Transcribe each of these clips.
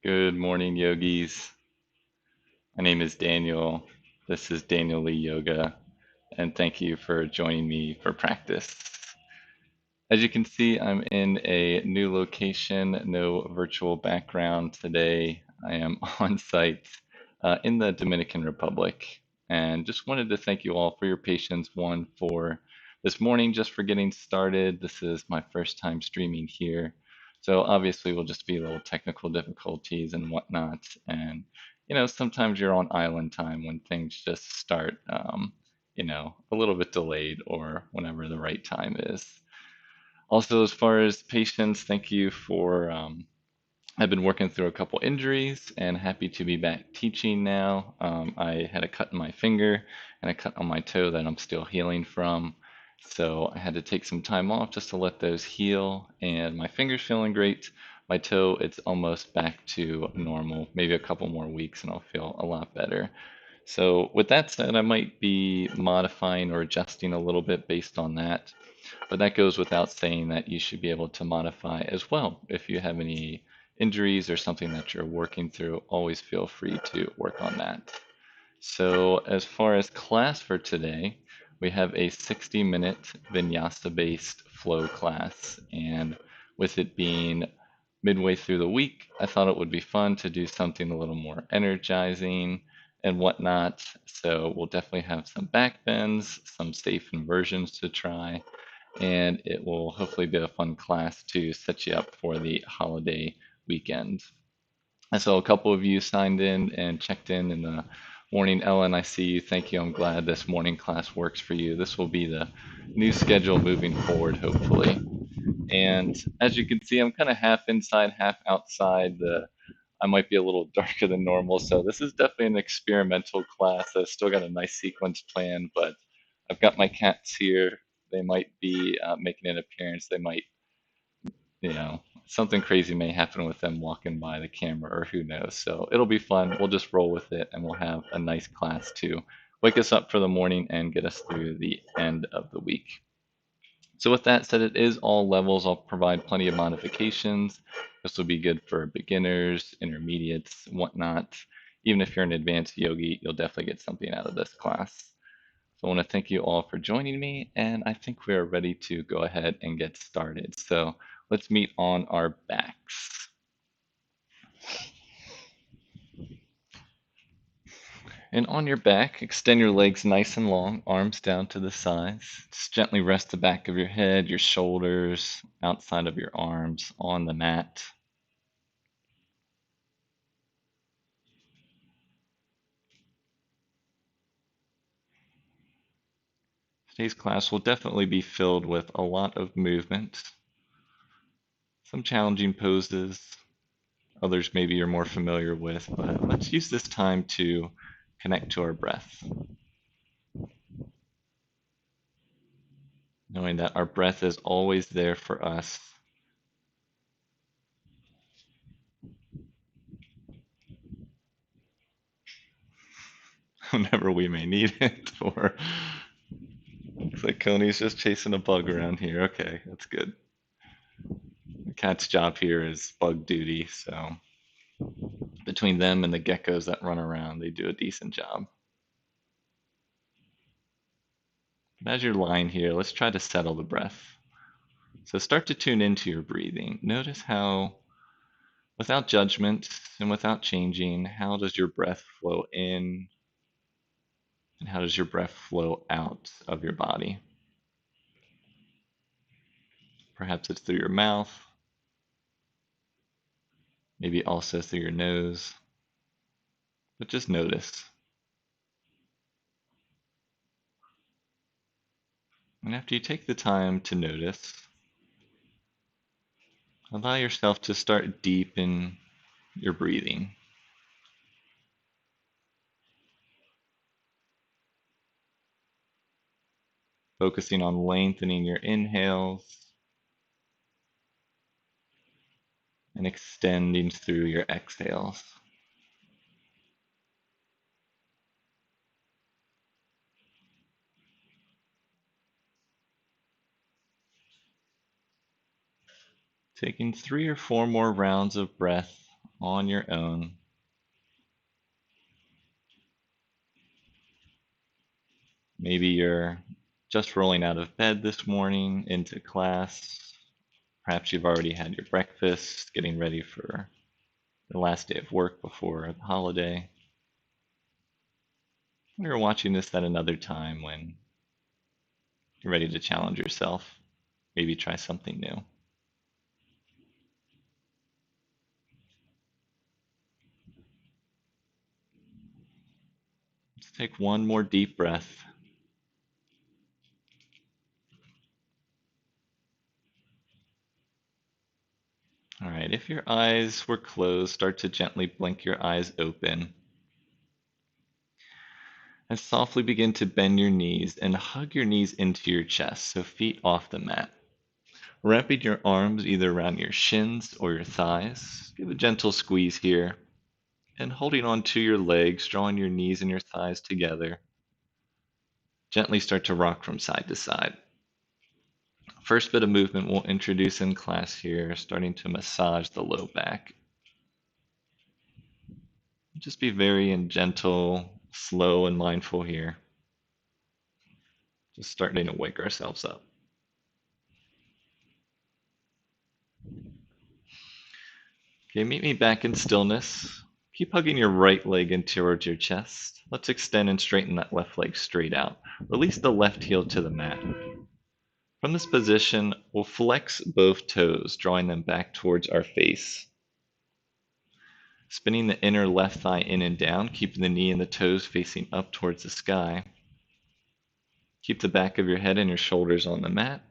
Good morning, yogis. My name is Daniel. This is Daniel Lee Yoga, and thank you for joining me for practice. As you can see, I'm in a new location, no virtual background today. I am on site in the Dominican Republic, and just wanted to thank you all for your patience. One, for this morning, just for getting started. This is my first time streaming here, so obviously we'll just be little technical difficulties and whatnot. And sometimes you're on island time when things just start, a little bit delayed or whenever the right time is. Also, as far as patients, thank you for. I've been working through a couple injuries and happy to be back teaching now. I had a cut in my finger and a cut on my toe that I'm still healing from. So I had to take some time off just to let those heal. And my finger's feeling great. My toe, it's almost back to normal. Maybe a couple more weeks and I'll feel a lot better. So, with that said, I might be modifying or adjusting a little bit based on that. But that goes without saying that you should be able to modify as well. If you have any injuries or something that you're working through, always feel free to work on that. So, as far as class for today, we have a 60-minute Vinyasa based flow class. And with it being midway through the week, I thought it would be fun to do something a little more energizing and whatnot. So, we'll definitely have some back bends, some safe inversions to try, and it will hopefully be a fun class to set you up for the holiday weekend. I saw a couple of you signed in and checked in the morning. Ellen, I see you. Thank you. I'm glad this morning class works for you. This will be the new schedule moving forward, hopefully. And as you can see, I'm kind of half inside, half outside. I might be a little darker than normal, so this is definitely an experimental class. I've still got a nice sequence plan, but I've got my cats here. They might be making an appearance. They might, something crazy may happen with them walking by the camera, or who knows. So it'll be fun. We'll just roll with it, and we'll have a nice class to wake us up for the morning and get us through the end of the week. So with that said, it is all levels. I'll provide plenty of modifications. This will be good for beginners, intermediates, whatnot. Even if you're an advanced yogi, you'll definitely get something out of this class. So I want to thank you all for joining me, and I think we are ready to go ahead and get started. So let's meet on our backs. And on your back, extend your legs nice and long, arms down to the sides. Just gently rest the back of your head, your shoulders, outside of your arms on the mat. Today's class will definitely be filled with a lot of movement, some challenging poses, others maybe you're more familiar with, but let's use this time to connect to our breath, knowing that our breath is always there for us whenever we may need it. Or looks like Coney's just chasing a bug around here. Okay, that's good. The cat's job here is bug duty, so between them and the geckos that run around, they do a decent job. But as you're lying here, let's try to settle the breath. So start to tune into your breathing. Notice how, without judgment and without changing, how does your breath flow in and how does your breath flow out of your body? Perhaps it's through your mouth, maybe also through your nose, but just notice. And after you take the time to notice, allow yourself to start deep in your breathing. Focusing on lengthening your inhales and extending through your exhales. Taking 3 or 4 more rounds of breath on your own. Maybe you're just rolling out of bed this morning into class. Perhaps you've already had your breakfast, getting ready for the last day of work before the holiday. You're watching this at another time when you're ready to challenge yourself. Maybe try something new. Let's take one more deep breath. All right, if your eyes were closed, start to gently blink your eyes open. And softly begin to bend your knees and hug your knees into your chest, so feet off the mat. Wrapping your arms either around your shins or your thighs. Give a gentle squeeze here. And holding on to your legs, drawing your knees and your thighs together. Gently start to rock from side to side. First bit of movement we'll introduce in class here, starting to massage the low back. Just be very and gentle, slow and mindful here. Just starting to wake ourselves up. Okay, meet me back in stillness. Keep hugging your right leg in towards your chest. Let's extend and straighten that left leg straight out. Release the left heel to the mat. From this position, we'll flex both toes, drawing them back towards our face. Spinning the inner left thigh in and down, keeping the knee and the toes facing up towards the sky. Keep the back of your head and your shoulders on the mat.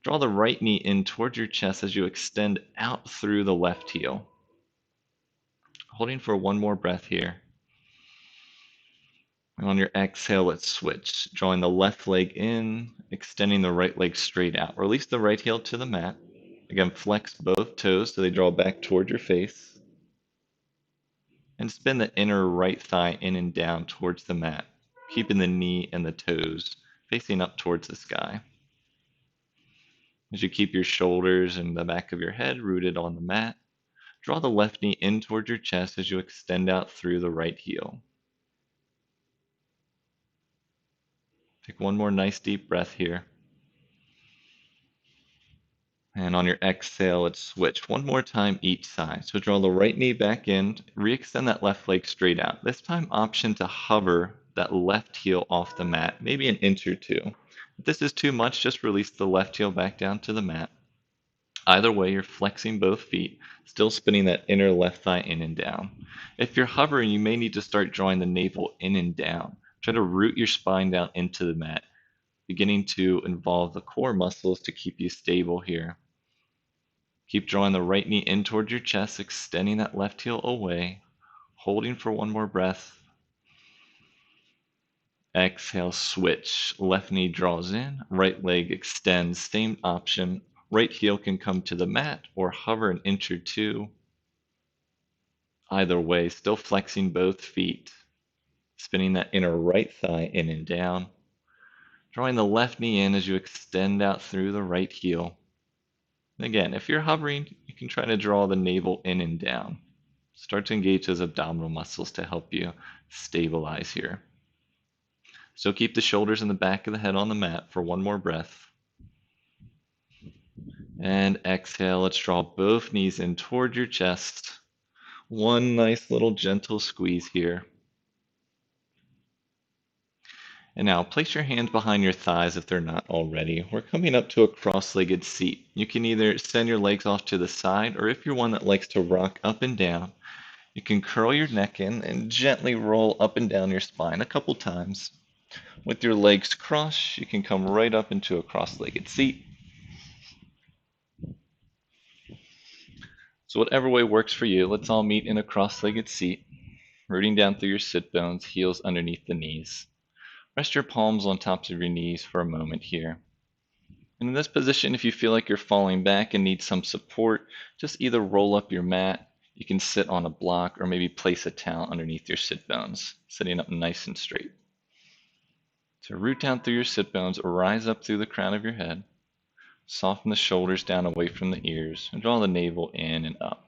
Draw the right knee in towards your chest as you extend out through the left heel. Holding for one more breath here. And on your exhale, let's switch. Drawing the left leg in, extending the right leg straight out. Release the right heel to the mat. Again, flex both toes so they draw back toward your face. And spin the inner right thigh in and down towards the mat, keeping the knee and the toes facing up towards the sky. As you keep your shoulders and the back of your head rooted on the mat, draw the left knee in towards your chest as you extend out through the right heel. Take one more nice deep breath here. And on your exhale, let's switch one more time each side. So draw the right knee back in, re-extend that left leg straight out. This time, option to hover that left heel off the mat, maybe an inch or two. If this is too much, just release the left heel back down to the mat. Either way, you're flexing both feet, still spinning that inner left thigh in and down. If you're hovering, you may need to start drawing the navel in and down. Try to root your spine down into the mat, beginning to involve the core muscles to keep you stable here. Keep drawing the right knee in towards your chest, extending that left heel away, holding for one more breath. Exhale, switch. Left knee draws in, right leg extends, same option. Right heel can come to the mat or hover an inch or two. Either way, still flexing both feet, spinning that inner right thigh in and down. Drawing the left knee in as you extend out through the right heel. And again, if you're hovering, you can try to draw the navel in and down. Start to engage those abdominal muscles to help you stabilize here. So keep the shoulders and the back of the head on the mat for one more breath. And exhale, let's draw both knees in toward your chest. One nice little gentle squeeze here. And now place your hands behind your thighs if they're not already. We're coming up to a cross-legged seat. You can either send your legs off to the side, or if you're one that likes to rock up and down, you can curl your neck in and gently roll up and down your spine a couple times. With your legs crossed, you can come right up into a cross-legged seat. So whatever way works for you, let's all meet in a cross-legged seat, rooting down through your sit bones, heels underneath the knees. Rest your palms on tops of your knees for a moment here. And in this position, if you feel like you're falling back and need some support, just either roll up your mat, you can sit on a block, or maybe place a towel underneath your sit bones, sitting up nice and straight. So root down through your sit bones, rise up through the crown of your head, soften the shoulders down away from the ears, and draw the navel in and up.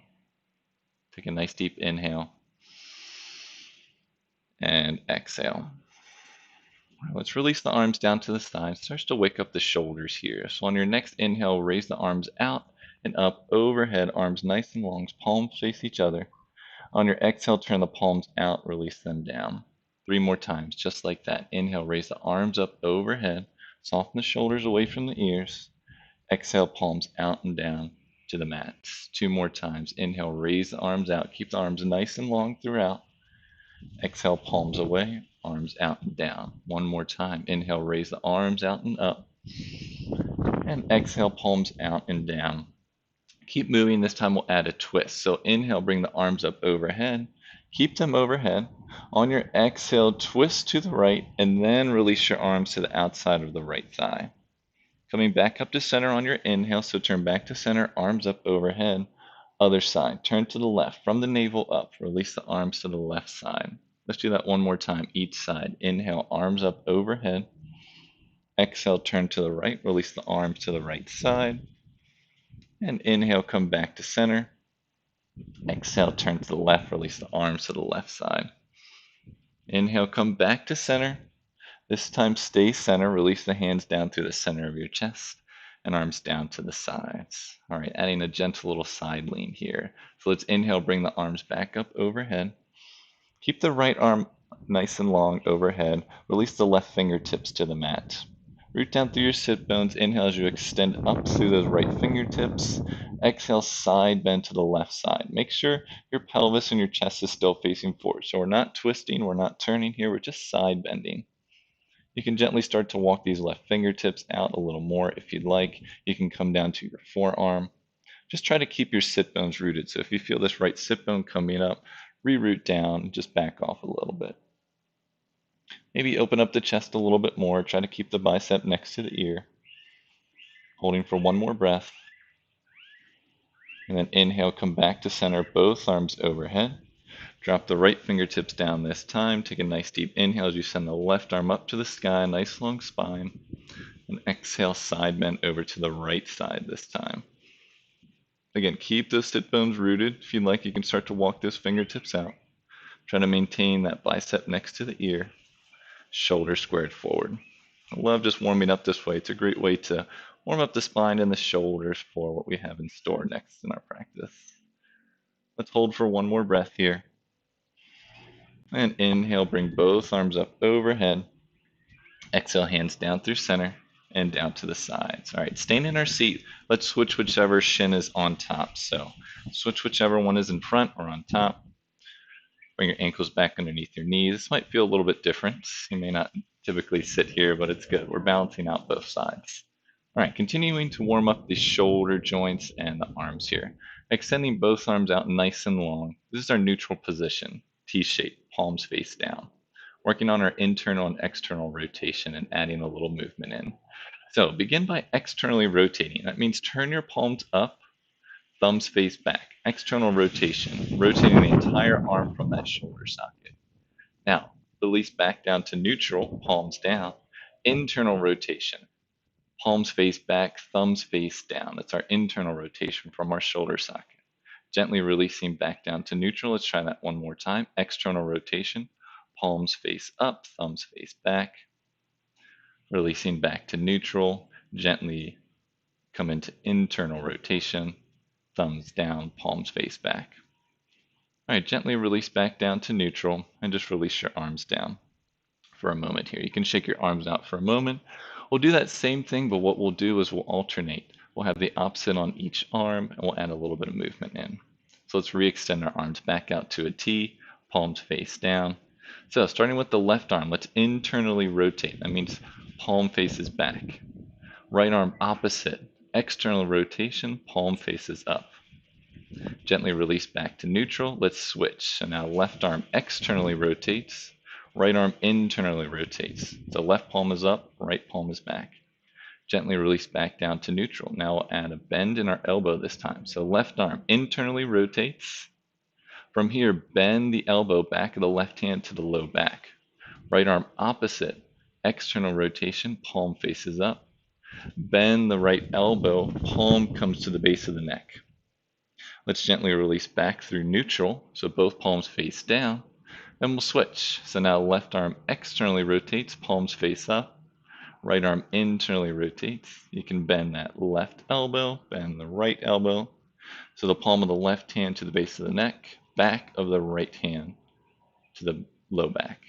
Take a nice deep inhale and exhale. Let's release the arms down to the sides. Starts to wake up the shoulders here. So on your next inhale, raise the arms out and up overhead, arms nice and long, palms face each other. On your exhale, turn the palms out, release them down. 3 more times, just like that. Inhale, raise the arms up overhead, soften the shoulders away from the ears. Exhale, palms out and down to the mat. 2 more times. Inhale, raise the arms out. Keep the arms nice and long throughout. Exhale, palms away, arms out and down. 1 more time. Inhale, raise the arms out and up. And exhale, palms out and down. Keep moving. This time we'll add a twist. So inhale, bring the arms up overhead. Keep them overhead. On your exhale, twist to the right and then release your arms to the outside of the right thigh. Coming back up to center on your inhale, so turn back to center, arms up overhead. Other side, turn to the left, from the navel up, release the arms to the left side. Let's do that 1 more time, each side. Inhale, arms up overhead. Exhale, turn to the right, release the arms to the right side. And inhale, come back to center. Exhale, turn to the left, release the arms to the left side. Inhale, come back to center. This time stay center, release the hands down through the center of your chest and arms down to the sides. All right, adding a gentle little side lean here. So let's inhale, bring the arms back up overhead. Keep the right arm nice and long overhead. Release the left fingertips to the mat. Root down through your sit bones. Inhale as you extend up through those right fingertips. Exhale, side bend to the left side. Make sure your pelvis and your chest is still facing forward. So we're not twisting, we're not turning here, we're just side bending. You can gently start to walk these left fingertips out a little more if you'd like. You can come down to your forearm. Just try to keep your sit bones rooted. So if you feel this right sit bone coming up, re-root down, just back off a little bit. Maybe open up the chest a little bit more. Try to keep the bicep next to the ear. Holding for 1 more breath. And then inhale, come back to center, both arms overhead. Drop the right fingertips down this time. Take a nice deep inhale as you send the left arm up to the sky, nice long spine. And exhale, side bend over to the right side this time. Again, keep those sit bones rooted. If you'd like, you can start to walk those fingertips out. Try to maintain that bicep next to the ear, shoulder squared forward. I love just warming up this way. It's a great way to warm up the spine and the shoulders for what we have in store next in our practice. Let's hold for 1 more breath here. And inhale, bring both arms up overhead. Exhale, hands down through center and down to the sides. All right, staying in our seat, let's switch whichever shin is on top. So switch whichever one is in front or on top. Bring your ankles back underneath your knees. This might feel a little bit different. You may not typically sit here, but it's good. We're balancing out both sides. All right, continuing to warm up the shoulder joints and the arms here. Extending both arms out nice and long. This is our neutral position, T-shape, palms face down. Working on our internal and external rotation and adding a little movement in. So begin by externally rotating. That means turn your palms up, thumbs face back. External rotation, rotating the entire arm from that shoulder socket. Now, release back down to neutral, palms down. Internal rotation, palms face back, thumbs face down. That's our internal rotation from our shoulder socket. Gently releasing back down to neutral. Let's try that 1 more time. External rotation, palms face up, thumbs face back. Releasing back to neutral, gently come into internal rotation, thumbs down, palms face back. All right, gently release back down to neutral and just release your arms down for a moment here. You can shake your arms out for a moment. We'll do that same thing, but what we'll do is we'll alternate. We'll have the opposite on each arm and we'll add a little bit of movement in. So let's re-extend our arms back out to a T, palms face down. So starting with the left arm, let's internally rotate. That means palm faces back. Right arm opposite, external rotation, palm faces up. Gently release back to neutral. Let's switch. So now left arm externally rotates, right arm internally rotates. So left palm is up, right palm is back. Gently release back down to neutral. Now we'll add a bend in our elbow this time. So left arm internally rotates. From here, bend the elbow back of the left hand to the low back. Right arm opposite, external rotation, palm faces up. Bend the right elbow, palm comes to the base of the neck. Let's gently release back through neutral, so both palms face down. Then we'll switch. So now left arm externally rotates, palms face up. Right arm internally rotates. You can bend that left elbow, bend the right elbow. So the palm of the left hand to the base of the neck, back of the right hand to the low back.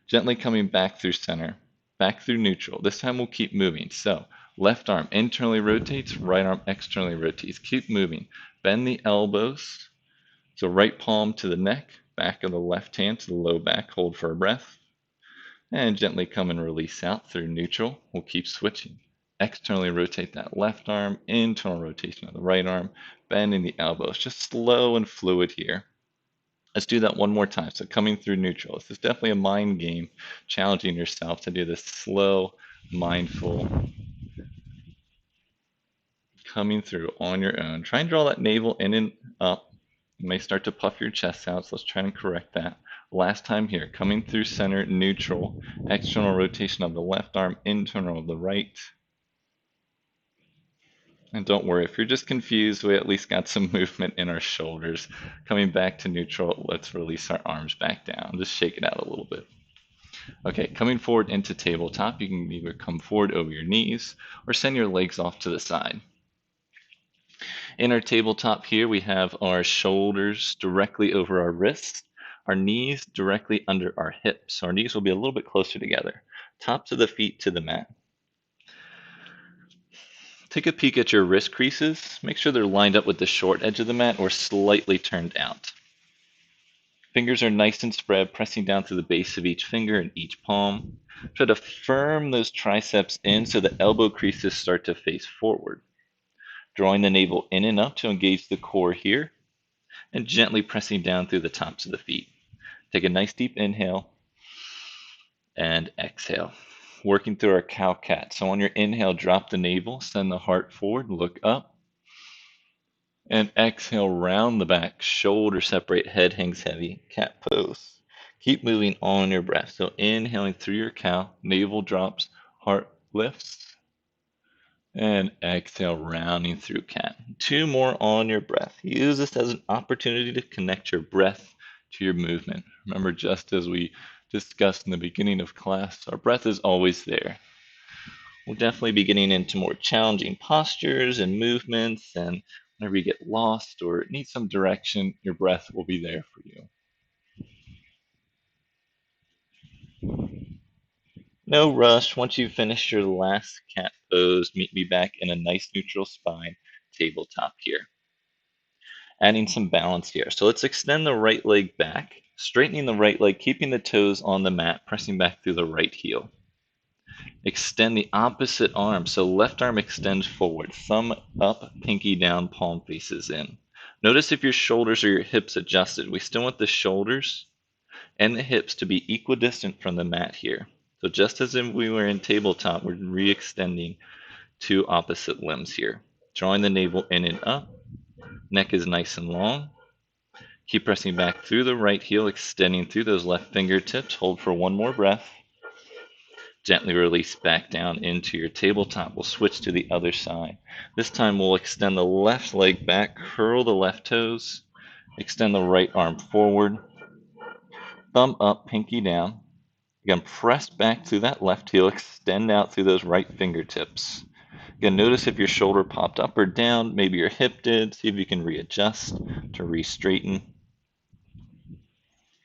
Gently coming back through center, back through neutral. This time we'll keep moving. So left arm internally rotates, right arm externally rotates. Keep moving. Bend the elbows. So right palm to the neck, back of the left hand to the low back. Hold for a breath. And gently come and release out through neutral. We'll keep switching. Externally rotate that left arm, internal rotation of the right arm, bending the elbows. Just slow and fluid here. Let's do that one more time. So coming through neutral. This is definitely a mind game, challenging yourself to do this slow, mindful, coming through on your own. Try and draw that navel in and up. You may start to puff your chest out, so let's try and correct that. Last time here, coming through center, neutral, external rotation of the left arm, internal of the right. And don't worry, if you're just confused, we at least got some movement in our shoulders. Coming back to neutral, let's release our arms back down. Just shake it out a little bit. Okay, coming forward into tabletop, you can either come forward over your knees or send your legs off to the side. In our tabletop here, we have our shoulders directly over our wrists, our knees directly under our hips. So our knees will be a little bit closer together. Tops of the feet to the mat. Take a peek at your wrist creases. Make sure they're lined up with the short edge of the mat or slightly turned out. Fingers are nice and spread, pressing down to the base of each finger and each palm. Try to firm those triceps in so the elbow creases start to face forward. Drawing the navel in and up to engage the core here, and gently pressing down through the tops of the feet. Take a nice deep inhale and exhale. Working through our cow-cat. So on your inhale, drop the navel, send the heart forward, look up. And exhale, round the back, shoulder separate, head hangs heavy, cat pose. Keep moving on your breath. So inhaling through your cow, navel drops, heart lifts. And exhale, rounding through cat. 2 more on your breath. Use this as an opportunity to connect your breath to your movement. Remember, just as we discussed in the beginning of class, our breath is always there. We'll definitely be getting into more challenging postures and movements, and whenever you get lost or need some direction, your breath will be there for you. No rush. Once you've finished your last cat pose, meet me back in a nice neutral spine tabletop here. Adding some balance here. So let's extend the right leg back, straightening the right leg, keeping the toes on the mat, pressing back through the right heel. Extend the opposite arm. So left arm extends forward, thumb up, pinky down, palm faces in. Notice if your shoulders or your hips adjusted. We still want the shoulders and the hips to be equidistant from the mat here. So just as if we were in tabletop, we're re-extending 2 opposite limbs here. Drawing the navel in and up. Neck is nice and long. Keep pressing back through the right heel, extending through those left fingertips. Hold for 1 more breath. Gently release back down into your tabletop. We'll switch to the other side. This time we'll extend the left leg back, curl the left toes, extend the right arm forward, thumb up, pinky down. Again, press back through that left heel, extend out through those right fingertips. Again, notice if your shoulder popped up or down, maybe your hip did. See if you can readjust to re-straighten.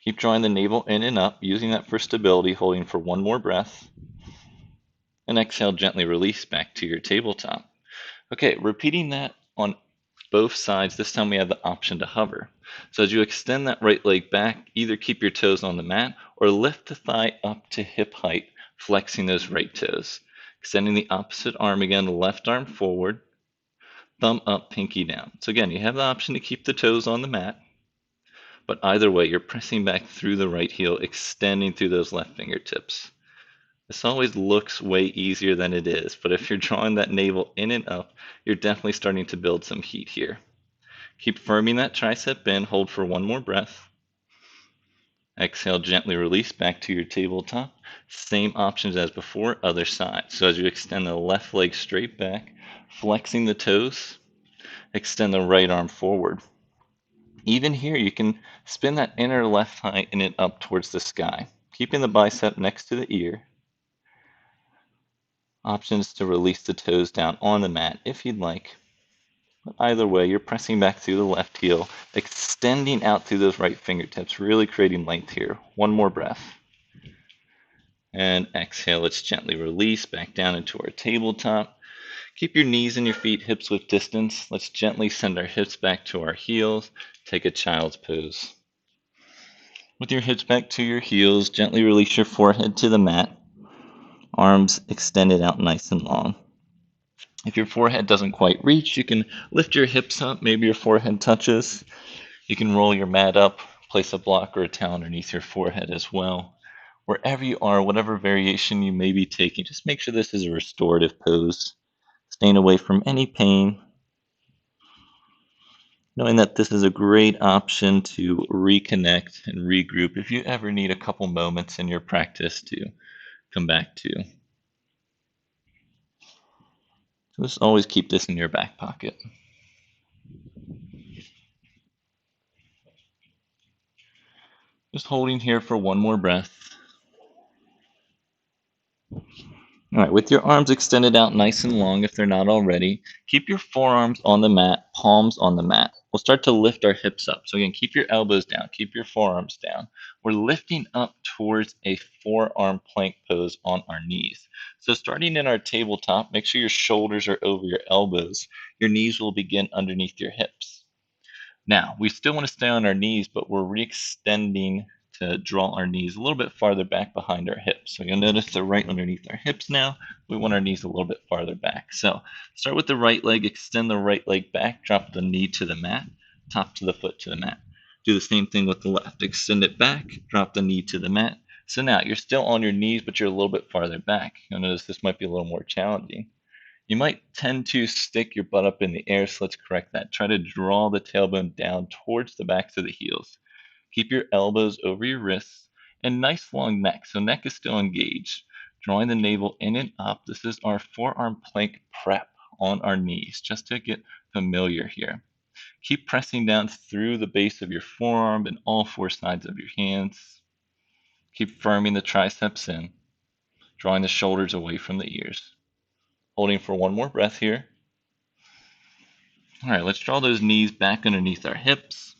Keep drawing the navel in and up, using that for stability, holding for 1 more breath. And exhale, gently release back to your tabletop. Okay, repeating that on both sides. This time we have the option to hover. So as you extend that right leg back, either keep your toes on the mat or lift the thigh up to hip height, flexing those right toes. Extending the opposite arm again, left arm forward, thumb up, pinky down. So again, you have the option to keep the toes on the mat, but either way, you're pressing back through the right heel, extending through those left fingertips. This always looks way easier than it is, but if you're drawing that navel in and up, you're definitely starting to build some heat here. Keep firming that tricep in, hold for 1 more breath. Exhale, gently release back to your tabletop. Same options as before, other side. So as you extend the left leg straight back, flexing the toes, Extend the right arm forward. Even here, you can spin that inner left thigh in and up towards the sky, keeping the bicep next to the ear. Options to release the toes down on the mat if you'd like. But either way, you're pressing back through the left heel, extending out through those right fingertips, really creating length here. One more breath. And exhale, let's gently release back down into our tabletop. Keep your knees and your feet hips width distance. Let's gently send our hips back to our heels. Take a child's pose. With your hips back to your heels, gently release your forehead to the mat. Arms extended out nice and long. If your forehead doesn't quite reach, you can lift your hips up. Maybe your forehead touches. You can roll your mat up, place a block or a towel underneath your forehead as well. Wherever you are, whatever variation you may be taking, just make sure this is a restorative pose, staying away from any pain, knowing that this is a great option to reconnect and regroup if you ever need a couple moments in your practice to come back to. So just always keep this in your back pocket. Just holding here for one more breath. All right, with your arms extended out nice and long if they're not already, keep your forearms on the mat, palms on the mat. We'll start to lift our hips up. So again, keep your elbows down, keep your forearms down. We're lifting up towards a forearm plank pose on our knees. So starting in our tabletop, make sure your shoulders are over your elbows. Your knees will begin underneath your hips. Now, we still want to stay on our knees, but we're re-extending to draw our knees a little bit farther back behind our hips. So you'll notice they're right underneath our hips now. We want our knees a little bit farther back. So start with the right leg, extend the right leg back, drop the knee to the mat, top to the foot to the mat. Do the same thing with the left. Extend it back, drop the knee to the mat. So now you're still on your knees, but you're a little bit farther back. You'll notice this might be a little more challenging. You might tend to stick your butt up in the air, so let's correct that. Try to draw the tailbone down towards the backs of the heels. Keep your elbows over your wrists and nice long neck. So neck is still engaged. Drawing the navel in and up. This is our forearm plank prep on our knees, just to get familiar here. Keep pressing down through the base of your forearm and all four sides of your hands. Keep firming the triceps in, drawing the shoulders away from the ears. Holding for one more breath here. All right, let's draw those knees back underneath our hips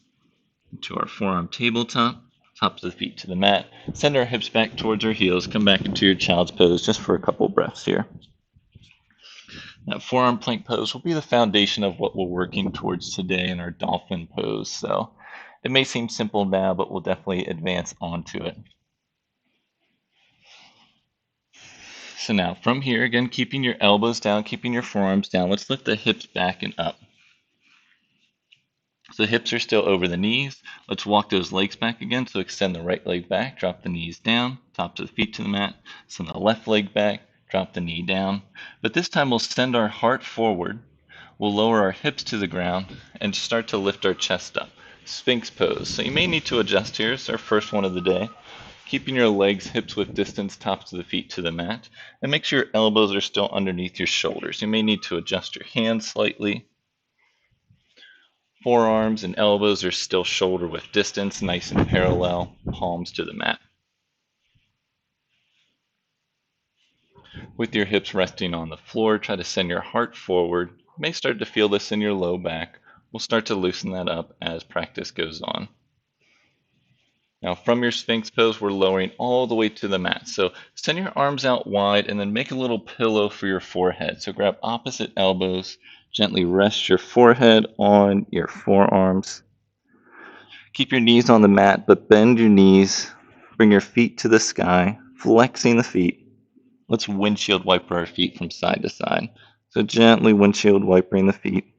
to our forearm tabletop, tops of the feet to the mat. Send our hips back towards our heels. Come back into your child's pose just for a couple breaths here. That forearm plank pose will be the foundation of what we're working towards today in our dolphin pose. So it may seem simple now, but we'll definitely advance onto it. So now from here, again, keeping your elbows down, keeping your forearms down, let's lift the hips back and up. So the hips are still over the knees. Let's walk those legs back again. So extend the right leg back, drop the knees down, tops of the feet to the mat. Send the left leg back, drop the knee down. But this time we'll send our heart forward. We'll lower our hips to the ground and start to lift our chest up. Sphinx pose. So you may need to adjust here. It's our first one of the day. Keeping your legs hips width distance, tops of the feet to the mat. And make sure your elbows are still underneath your shoulders. You may need to adjust your hands slightly. Forearms and elbows are still shoulder width distance, nice and parallel, palms to the mat. With your hips resting on the floor, try to send your heart forward. You may start to feel this in your low back. We'll start to loosen that up as practice goes on. Now from your Sphinx pose, we're lowering all the way to the mat. So send your arms out wide and then make a little pillow for your forehead. So grab opposite elbows, gently rest your forehead on your forearms. Keep your knees on the mat, but bend your knees. Bring your feet to the sky, flexing the feet. Let's windshield wiper our feet from side to side. So gently windshield wipering the feet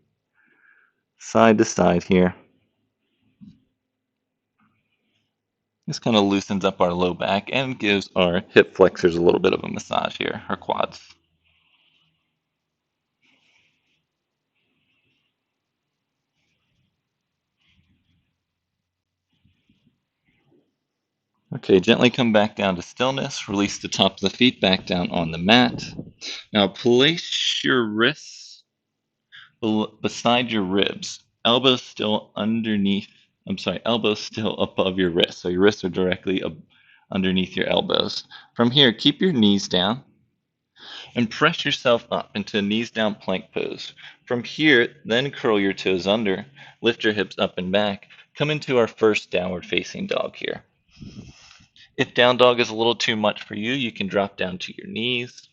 side to side here. This kind of loosens up our low back and gives our hip flexors a little bit of a massage here, our quads. Okay, gently come back down to stillness. Release the top of the feet back down on the mat. Now place your wrists beside your ribs. Elbows still underneath, I'm sorry, elbows still above your wrists. So your wrists are directly underneath your elbows. From here, keep your knees down and press yourself up into a knees down plank pose. From here, then curl your toes under, lift your hips up and back. Come into our first downward facing dog here. If down dog is a little too much for you, you can drop down to your knees,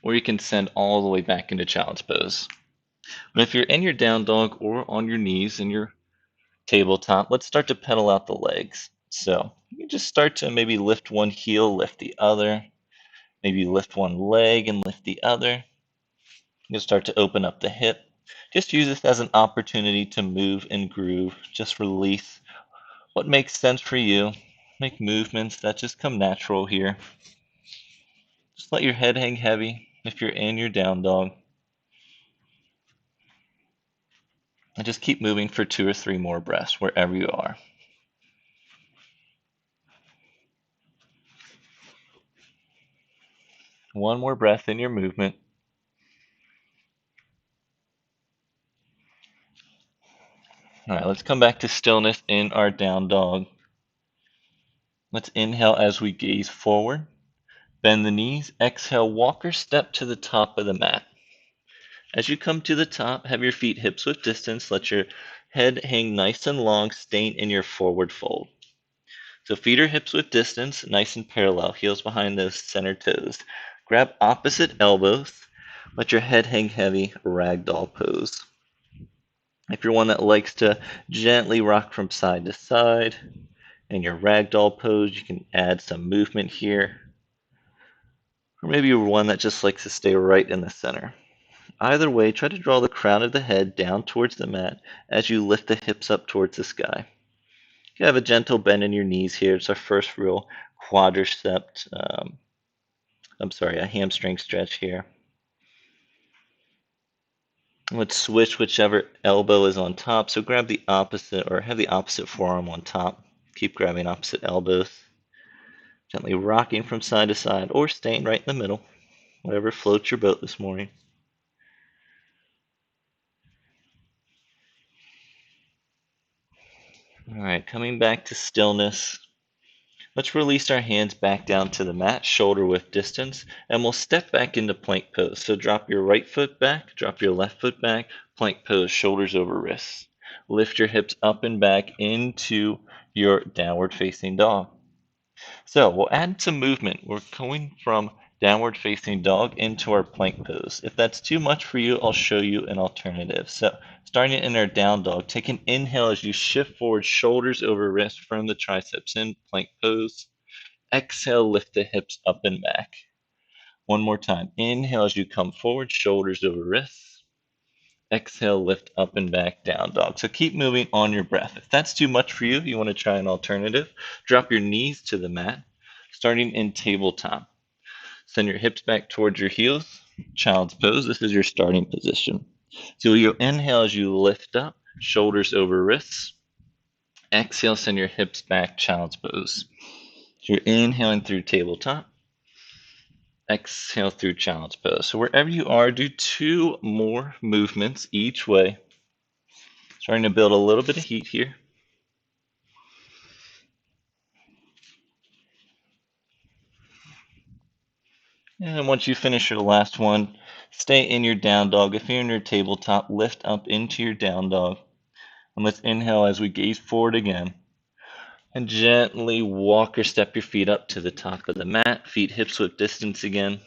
or you can send all the way back into child's pose. But if you're in your down dog or on your knees in your tabletop, let's start to pedal out the legs. So you just start to maybe lift one heel, lift the other, maybe lift one leg and lift the other. You'll start to open up the hip. Just use this as an opportunity to move and groove. Just release what makes sense for you. Make movements that just come natural here. Just let your head hang heavy if you're in your down dog. And just keep moving for 2 or 3 more breaths wherever you are. One more breath in your movement. All right, let's come back to stillness in our down dog. Let's inhale as we gaze forward. Bend the knees. Exhale, walk or step to the top of the mat. As you come to the top, have your feet hips width distance. Let your head hang nice and long, staying in your forward fold. So feet are hips width distance, nice and parallel, heels behind those center toes. Grab opposite elbows. Let your head hang heavy, ragdoll pose. If you're one that likes to gently rock from side to side, in your ragdoll pose, you can add some movement here. Or maybe you're one that just likes to stay right in the center. Either way, try to draw the crown of the head down towards the mat as you lift the hips up towards the sky. You have a gentle bend in your knees here. It's our first real quadricep, a hamstring stretch here. Let's switch whichever elbow is on top. So grab the opposite or have the opposite forearm on top. Keep grabbing opposite elbows. Gently rocking from side to side or staying right in the middle. Whatever floats your boat this morning. All right, coming back to stillness. Let's release our hands back down to the mat, shoulder width distance, and we'll step back into plank pose. So drop your right foot back, drop your left foot back, plank pose, shoulders over wrists. Lift your hips up and back into your downward facing dog. So we'll add some movement. We're going from downward facing dog into our plank pose. If that's too much for you, I'll show you an alternative. So starting in our down dog, take an inhale as you shift forward, shoulders over wrists, firm the triceps in, plank pose. Exhale, lift the hips up and back. One more time. Inhale as you come forward, shoulders over wrists. Exhale, lift up and back, down dog. So keep moving on your breath. If that's too much for you, you want to try an alternative, drop your knees to the mat, starting in tabletop. Send your hips back towards your heels, child's pose. This is your starting position. So you'll inhale as you lift up, shoulders over wrists. Exhale, send your hips back, child's pose. So you're inhaling through tabletop. Exhale through child's pose. So wherever you are, do 2 more movements each way. Starting to build a little bit of heat here. And once you finish your last one, stay in your down dog. If you're in your tabletop, lift up into your down dog. And let's inhale as we gaze forward again. And gently walk or step your feet up to the top of the mat. Feet hips width distance again.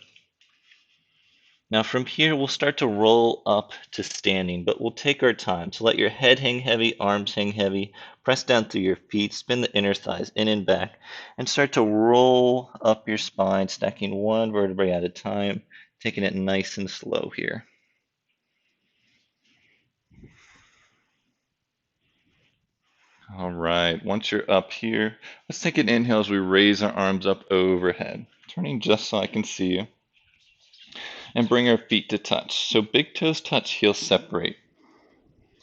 Now from here, we'll start to roll up to standing, but we'll take our time. So let your head hang heavy, arms hang heavy, press down through your feet, spin the inner thighs in and back, and start to roll up your spine, stacking one vertebrae at a time, taking it nice and slow here. All right, once you're up here, let's take an inhale as we raise our arms up overhead, turning just so I can see you. And bring our feet to touch. So big toes touch, heels separate.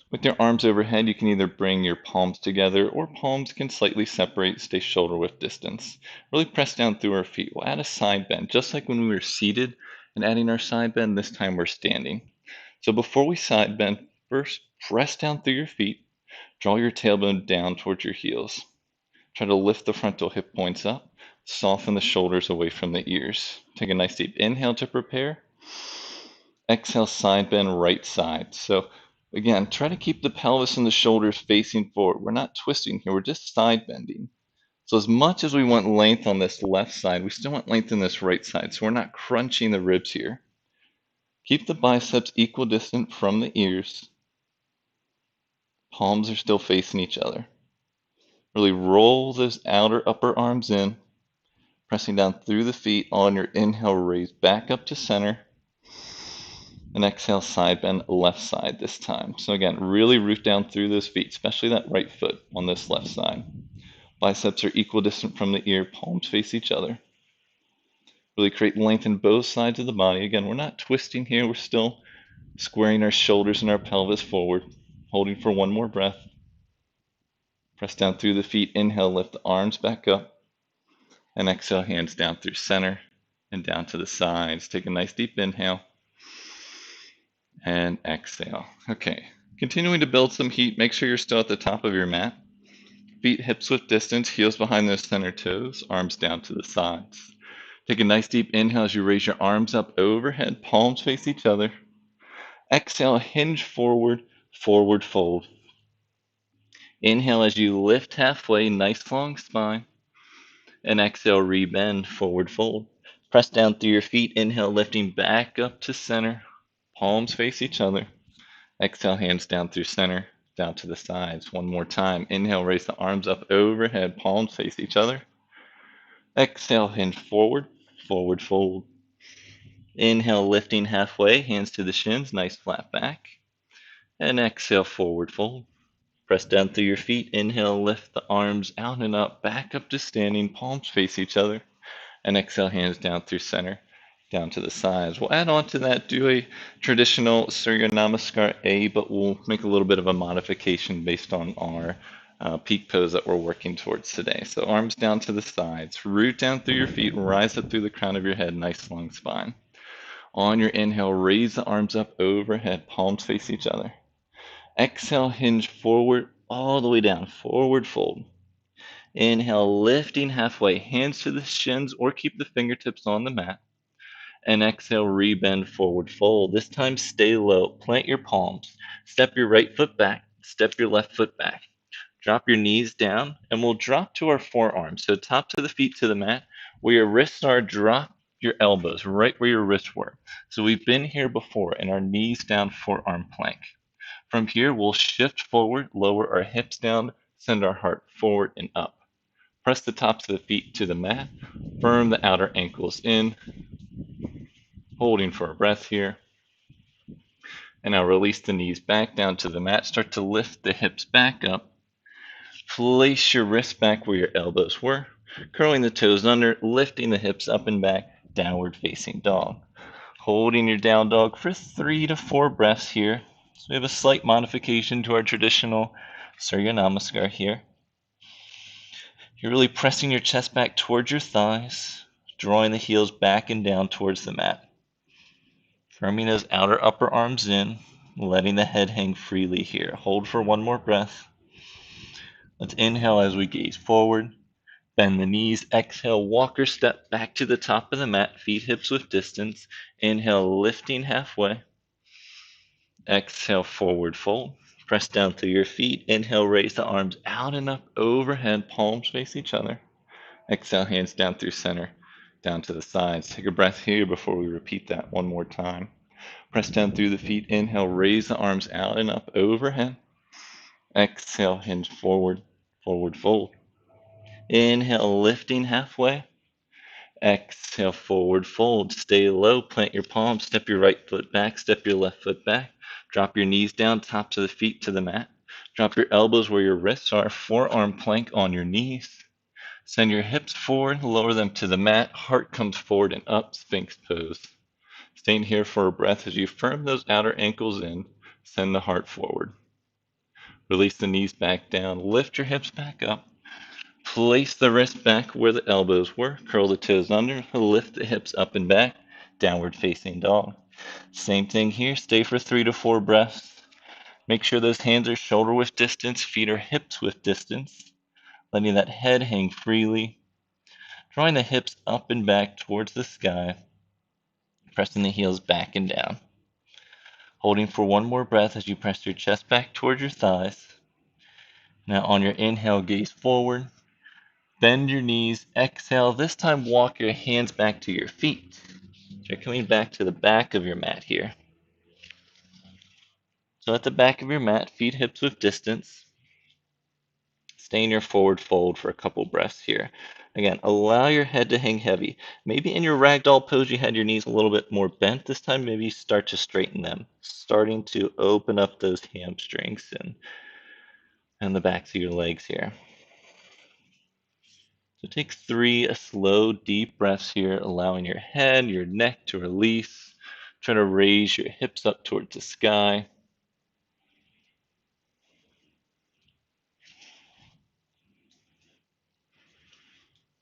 With your arms overhead, you can either bring your palms together or palms can slightly separate, stay shoulder width distance. Really press down through our feet. We'll add a side bend, just like when we were seated and adding our side bend, this time we're standing. So before we side bend, first press down through your feet, draw your tailbone down towards your heels. Try to lift the frontal hip points up, soften the shoulders away from the ears. Take a nice deep inhale to prepare. Exhale, side bend, right side. So again, try to keep the pelvis and the shoulders facing forward. We're not twisting here, we're just side bending. So as much as we want length on this left side, we still want length in this right side. So we're not crunching the ribs here. Keep the biceps equidistant from the ears. Palms are still facing each other. Really roll those outer upper arms in, pressing down through the feet. On your inhale, raise back up to center. And exhale, side bend left side this time. So again, really root down through those feet, especially that right foot on this left side. Biceps are equidistant from the ear, palms face each other. Really create length in both sides of the body. Again, we're not twisting here, we're still squaring our shoulders and our pelvis forward. Holding for one more breath. Press down through the feet, inhale, lift the arms back up. And exhale, hands down through center and down to the sides. Take a nice deep inhale. And exhale. Okay, continuing to build some heat. Make sure you're still at the top of your mat. Feet hips width distance, heels behind those center toes, arms down to the sides. Take a nice deep inhale as you raise your arms up overhead, palms face each other. Exhale, hinge forward, forward fold. Inhale as you lift halfway, nice long spine. And exhale, rebend, forward fold. Press down through your feet, inhale, lifting back up to center. Palms face each other. Exhale, hands down through center, down to the sides. One more time. Inhale, raise the arms up overhead, palms face each other. Exhale, hinge forward, forward fold. Inhale, lifting halfway, hands to the shins, nice flat back. And exhale, forward fold. Press down through your feet. Inhale, lift the arms out and up, back up to standing, palms face each other. And exhale, hands down through center, down to the sides. We'll add on to that, do a traditional Surya Namaskar A, but we'll make a little bit of a modification based on our peak pose that we're working towards today. So arms down to the sides, root down through your feet, rise up through the crown of your head, nice long spine. On your inhale, raise the arms up overhead, palms face each other. Exhale, hinge forward, all the way down, forward fold. Inhale, lifting halfway, hands to the shins or keep the fingertips on the mat. And exhale, rebend, forward fold. This time stay low, plant your palms. Step your right foot back, step your left foot back. Drop your knees down, and we'll drop to our forearms. So top to the feet to the mat. Where your wrists are, drop your elbows right where your wrists were. So we've been here before in our knees down forearm plank. From here, we'll shift forward, lower our hips down, send our heart forward and up. Press the tops of the feet to the mat. Firm the outer ankles in. Holding for a breath here. And now release the knees back down to the mat. Start to lift the hips back up. Place your wrists back where your elbows were. Curling the toes under, lifting the hips up and back. Downward facing dog. Holding your down dog for 3 to 4 breaths here. So we have a slight modification to our traditional Surya Namaskar here. You're really pressing your chest back towards your thighs, drawing the heels back and down towards the mat. Firming those outer upper arms in, letting the head hang freely here. Hold for one more breath. Let's inhale as we gaze forward. Bend the knees. Exhale, walk or step back to the top of the mat, feet hips width distance. Inhale, lifting halfway. Exhale, forward fold. Press down through your feet. Inhale, raise the arms out and up overhead, palms face each other. Exhale, hands down through center, down to the sides. Take a breath here before we repeat that one more time. Press down through the feet. Inhale, raise the arms out and up overhead. Exhale, hinge forward, forward fold. Inhale, lifting halfway. Exhale, forward fold. Stay low, plant your palms, step your right foot back, step your left foot back. Drop your knees down, tops of the feet to the mat. Drop your elbows where your wrists are, forearm plank on your knees. Send your hips forward, lower them to the mat, heart comes forward and up, Sphinx pose. Staying here for a breath as you firm those outer ankles in, send the heart forward. Release the knees back down, lift your hips back up. Place the wrists back where the elbows were, curl the toes under, lift the hips up and back, downward facing dog. Same thing here. Stay for 3 to 4 breaths. Make sure those hands are shoulder width distance, feet are hips width distance. Letting that head hang freely. Drawing the hips up and back towards the sky. Pressing the heels back and down. Holding for 1 more breath as you press your chest back towards your thighs. Now on your inhale, gaze forward. Bend your knees. Exhale. This time walk your hands back to your feet. So you're coming back to the back of your mat here. So at the back of your mat, feet hips width distance. Stay in your forward fold for a couple breaths here. Again, allow your head to hang heavy. Maybe in your ragdoll pose you had your knees a little bit more bent. This time maybe start to straighten them, starting to open up those hamstrings and the backs of your legs here. So take 3 slow, deep breaths here, allowing your head, your neck to release. Try to raise your hips up towards the sky.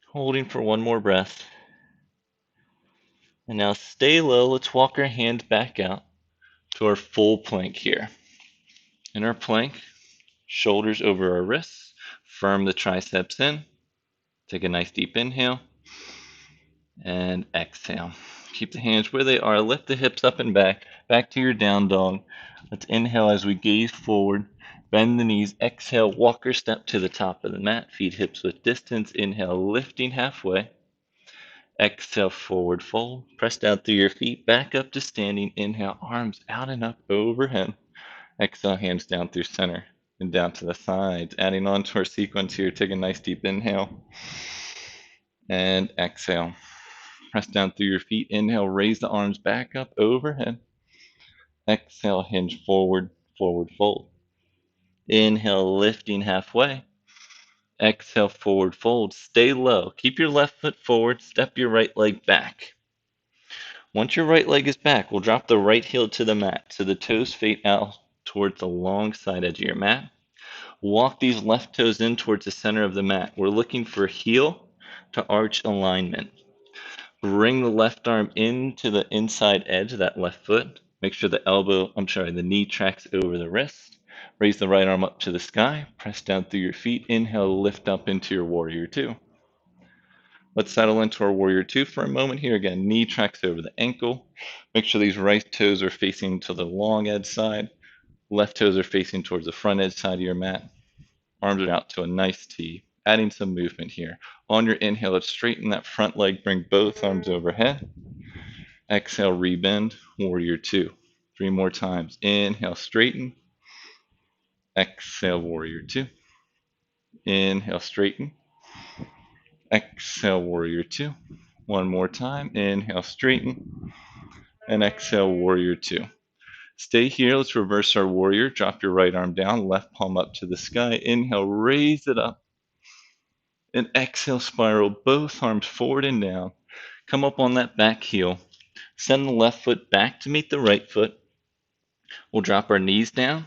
Holding for 1 more breath. And now stay low. Let's walk our hands back out to our full plank here. In our plank, shoulders over our wrists, firm the triceps in. Take a nice deep inhale and exhale. Keep the hands where they are. Lift the hips up and back to your down dog. Let's inhale as we gaze forward. Bend the knees. Exhale, walk or step to the top of the mat. Feet hips width distance. Inhale, lifting halfway. Exhale, forward fold. Press down through your feet. Back up to standing. Inhale, arms out and up overhead. Exhale, hands down through center and down to the sides. Adding on to our sequence here. Take a nice deep inhale and exhale. Press down through your feet. Inhale, raise the arms back up overhead. Exhale, hinge forward, forward fold. Inhale, lifting halfway. Exhale, forward fold. Stay low. Keep your left foot forward. Step your right leg back. Once your right leg is back, we'll drop the right heel to the mat so the toes fade out towards the long side edge of your mat. Walk these left toes in towards the center of the mat. We're looking for heel to arch alignment. Bring the left arm into the inside edge of that left foot. Make sure the knee tracks over the wrist. Raise the right arm up to the sky. Press down through your feet. Inhale, lift up into your warrior two. Let's settle into our warrior two for a moment here. Again, knee tracks over the ankle. Make sure these right toes are facing to the long edge side. Left toes are facing towards the front edge side of your mat. Arms are out to a nice T. Adding some movement here. On your inhale, let's straighten that front leg. Bring both arms overhead. Exhale, rebend, warrior two. 3 more times. Inhale, straighten. Exhale, warrior two. Inhale, straighten. Exhale, warrior two. 1 more time. Inhale, straighten. And exhale, warrior two. Stay here. Let's reverse our warrior. Drop your right arm down, left palm up to the sky. Inhale, raise it up. And exhale, spiral both arms forward and down. Come up on that back heel. Send the left foot back to meet the right foot. We'll drop our knees down.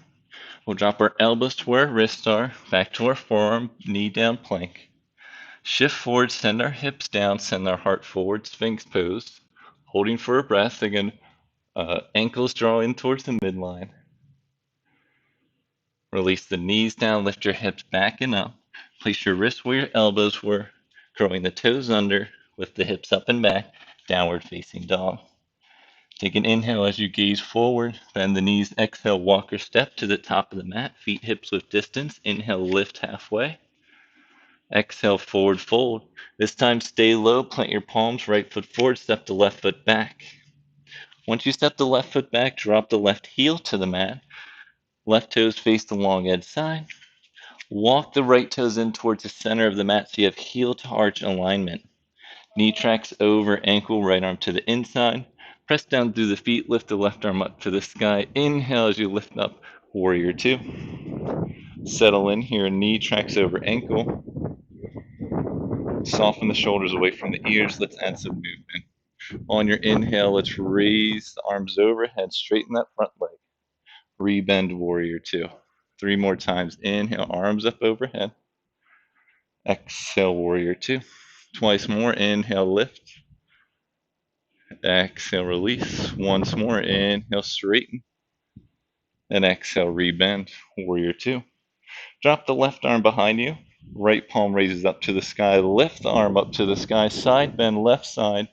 We'll drop our elbows to where our wrists are, back to our forearm, knee down plank. Shift forward, send our hips down, send our heart forward, Sphinx pose. Holding for a breath, again, ankles draw in towards the midline. Release the knees down, lift your hips back and up. Place your wrists where your elbows were, curling the toes under with the hips up and back, downward facing dog. Take an inhale as you gaze forward, bend the knees, exhale, walk or step to the top of the mat, feet hips width distance, inhale, lift halfway, exhale, forward fold. This time stay low, plant your palms, right foot forward, step the left foot back. Once you step the left foot back, drop the left heel to the mat, left toes face the long edge side, walk the right toes in towards the center of the mat so you have heel to arch alignment. Knee tracks over ankle, right arm to the inside. Press down through the feet, lift the left arm up to the sky. Inhale as you lift up, warrior two. Settle in here, knee tracks over ankle. Soften the shoulders away from the ears. Let's add some movement. On your inhale, let's raise the arms overhead, straighten that front leg. Rebend, warrior two. 3 more times. Inhale, arms up overhead. Exhale, warrior two. Twice more. Inhale, lift. Exhale, release. Once more, inhale, straighten. And exhale, rebend. Warrior two. Drop the left arm behind you. Right palm raises up to the sky. Lift the arm up to the sky. Side bend, left side.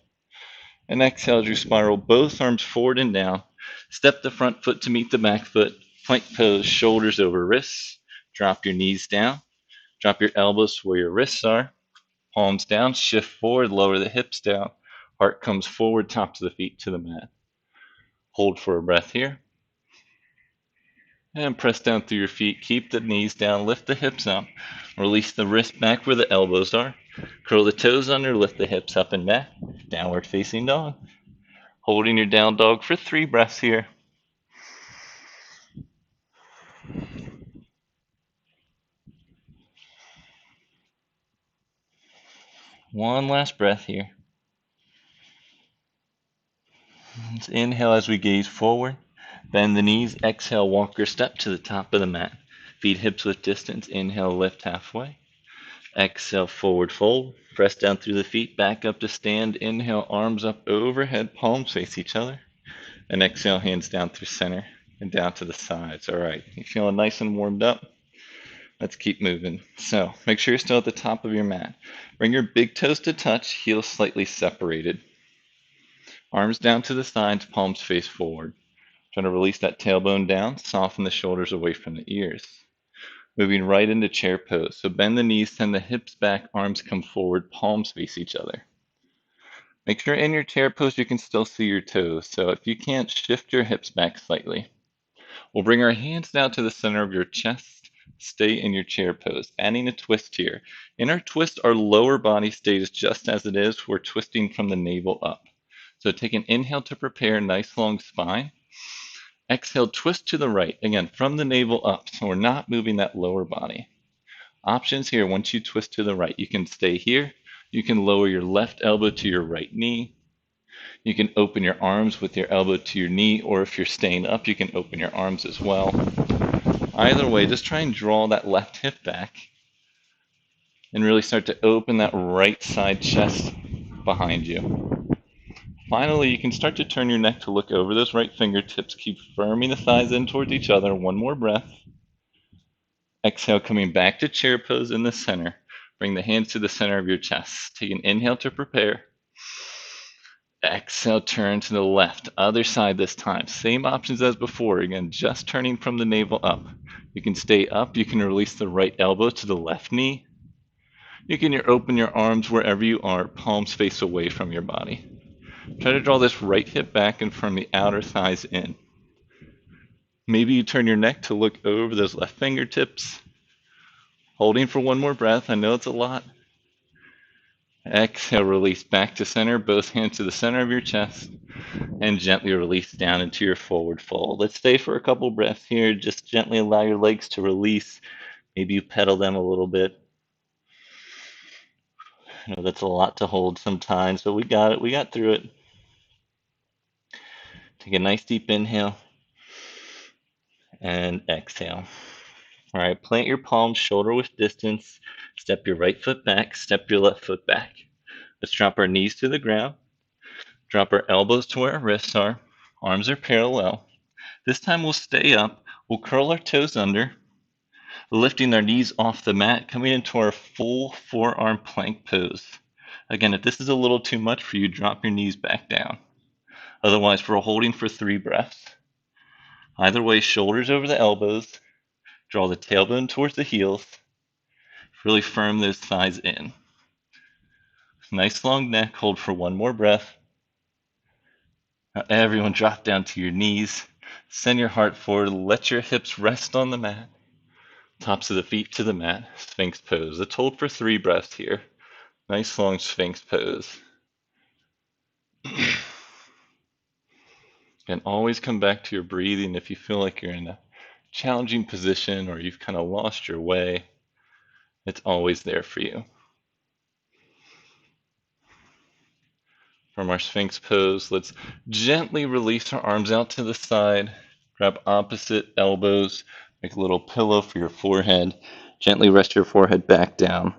And exhale as you spiral both arms forward and down. Step the front foot to meet the back foot. Plank pose, shoulders over wrists. Drop your knees down. Drop your elbows where your wrists are. Palms down, shift forward, lower the hips down. Heart comes forward, tops of the feet to the mat. Hold for a breath here. And press down through your feet. Keep the knees down, lift the hips up. Release the wrist back where the elbows are. Curl the toes under, lift the hips up and back. Downward facing dog. Holding your down dog for 3 breaths here. One last breath here. Let's inhale as we gaze forward. Bend the knees. Exhale, walk or step to the top of the mat. Feet hips width distance. Inhale, lift halfway. Exhale, forward fold. Press down through the feet. Back up to stand. Inhale, arms up overhead. Palms face each other. And exhale, hands down through center and down to the sides. All right. You feeling nice and warmed up? Let's keep moving. So make sure you're still at the top of your mat. Bring your big toes to touch, heels slightly separated. Arms down to the sides, palms face forward. Try to release that tailbone down, soften the shoulders away from the ears. Moving right into chair pose. So bend the knees, send the hips back, arms come forward, palms face each other. Make sure in your chair pose you can still see your toes. So if you can't, shift your hips back slightly. We'll bring our hands down to the center of your chest. Stay in your chair pose. Adding a twist here. In our twist, our lower body stays just as it is. We're twisting from the navel up. So take an inhale to prepare, nice long spine. Exhale, twist to the right. Again, from the navel up. So we're not moving that lower body. Options here, once you twist to the right, you can stay here. You can lower your left elbow to your right knee. You can open your arms with your elbow to your knee, or if you're staying up, you can open your arms as well. Either way, just try and draw that left hip back and really start to open that right side chest behind you. Finally, you can start to turn your neck to look over those right fingertips. Keep firming the thighs in towards each other. One more breath. Exhale, coming back to chair pose in the center. Bring the hands to the center of your chest. Take an inhale to prepare. Exhale, turn to the left. Other side this time. Same options as before. Again, just turning from the navel up. You can stay up. You can release the right elbow to the left knee. You can open your arms wherever you are, palms face away from your body. Try to draw this right hip back and from the outer thighs in. Maybe you turn your neck to look over those left fingertips. Holding for one more breath. I know it's a lot. Exhale, release back to center, both hands to the center of your chest, and gently release down into your forward fold. Let's stay for a couple breaths here. Just gently allow your legs to release. Maybe you pedal them a little bit. I know that's a lot to hold sometimes, but we got it. We got through it. Take a nice deep inhale and exhale. All right, plant your palms shoulder width distance. Step your right foot back, step your left foot back. Let's drop our knees to the ground. Drop our elbows to where our wrists are. Arms are parallel. This time we'll stay up. We'll curl our toes under, lifting our knees off the mat, coming into our full forearm plank pose. Again, if this is a little too much for you, drop your knees back down. Otherwise, we're holding for 3 breaths. Either way, shoulders over the elbows. Draw the tailbone towards the heels. Really firm those thighs in. Nice long neck. Hold for one more breath. Now everyone drop down to your knees. Send your heart forward. Let your hips rest on the mat. Tops of the feet to the mat. Sphinx pose. Let's hold for 3 breaths here. Nice long Sphinx pose. And always come back to your breathing if you feel like you're in a challenging position or you've kind of lost your way. It's always there for you. From our Sphinx pose, let's gently release our arms out to the side. Grab opposite elbows, make a little pillow for your forehead. Gently rest your forehead back down.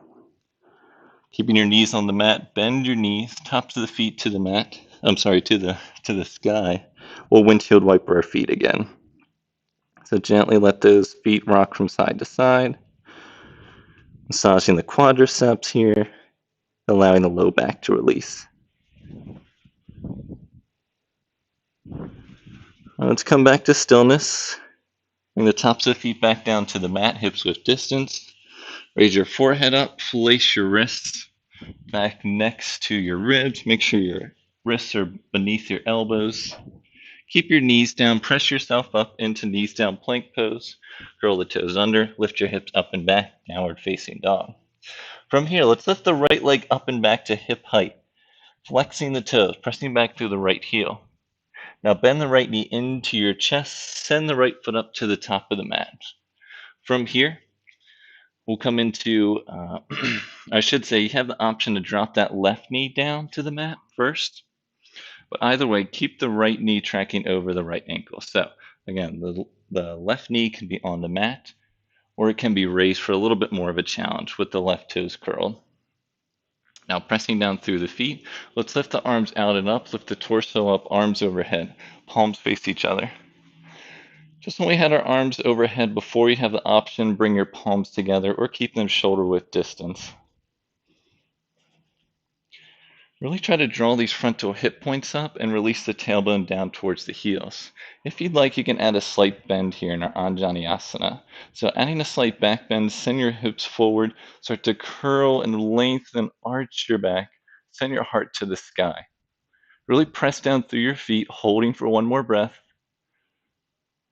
Keeping your knees on the mat, bend your knees, tops of the feet to the mat. I'm sorry, to the sky, we'll windshield wiper our feet again. So gently let those feet rock from side to side, massaging the quadriceps here, allowing the low back to release. Let's come back to stillness. Bring the tops of the feet back down to the mat, hips width distance. Raise your forehead up, place your wrists back next to your ribs. Make sure your wrists are beneath your elbows. Keep your knees down. Press yourself up into knees down plank pose. Curl the toes under. Lift your hips up and back. Downward facing dog. From here, let's lift the right leg up and back to hip height. Flexing the toes. Pressing back through the right heel. Now bend the right knee into your chest. Send the right foot up to the top of the mat. From here, we'll come into, I should say, you have the option to drop that left knee down to the mat first. But either way, keep the right knee tracking over the right ankle. So again, the left knee can be on the mat, or it can be raised for a little bit more of a challenge with the left toes curled. Now pressing down through the feet, let's lift the arms out and up, lift the torso up, arms overhead, palms face each other. Just when we had our arms overhead before, you have the option, bring your palms together or keep them shoulder width distance. Really try to draw these frontal hip points up and release the tailbone down towards the heels. If you'd like, you can add a slight bend here in our Anjaneyasana. So adding a slight back bend, send your hips forward, start to curl and lengthen, arch your back, send your heart to the sky. Really press down through your feet, holding for one more breath.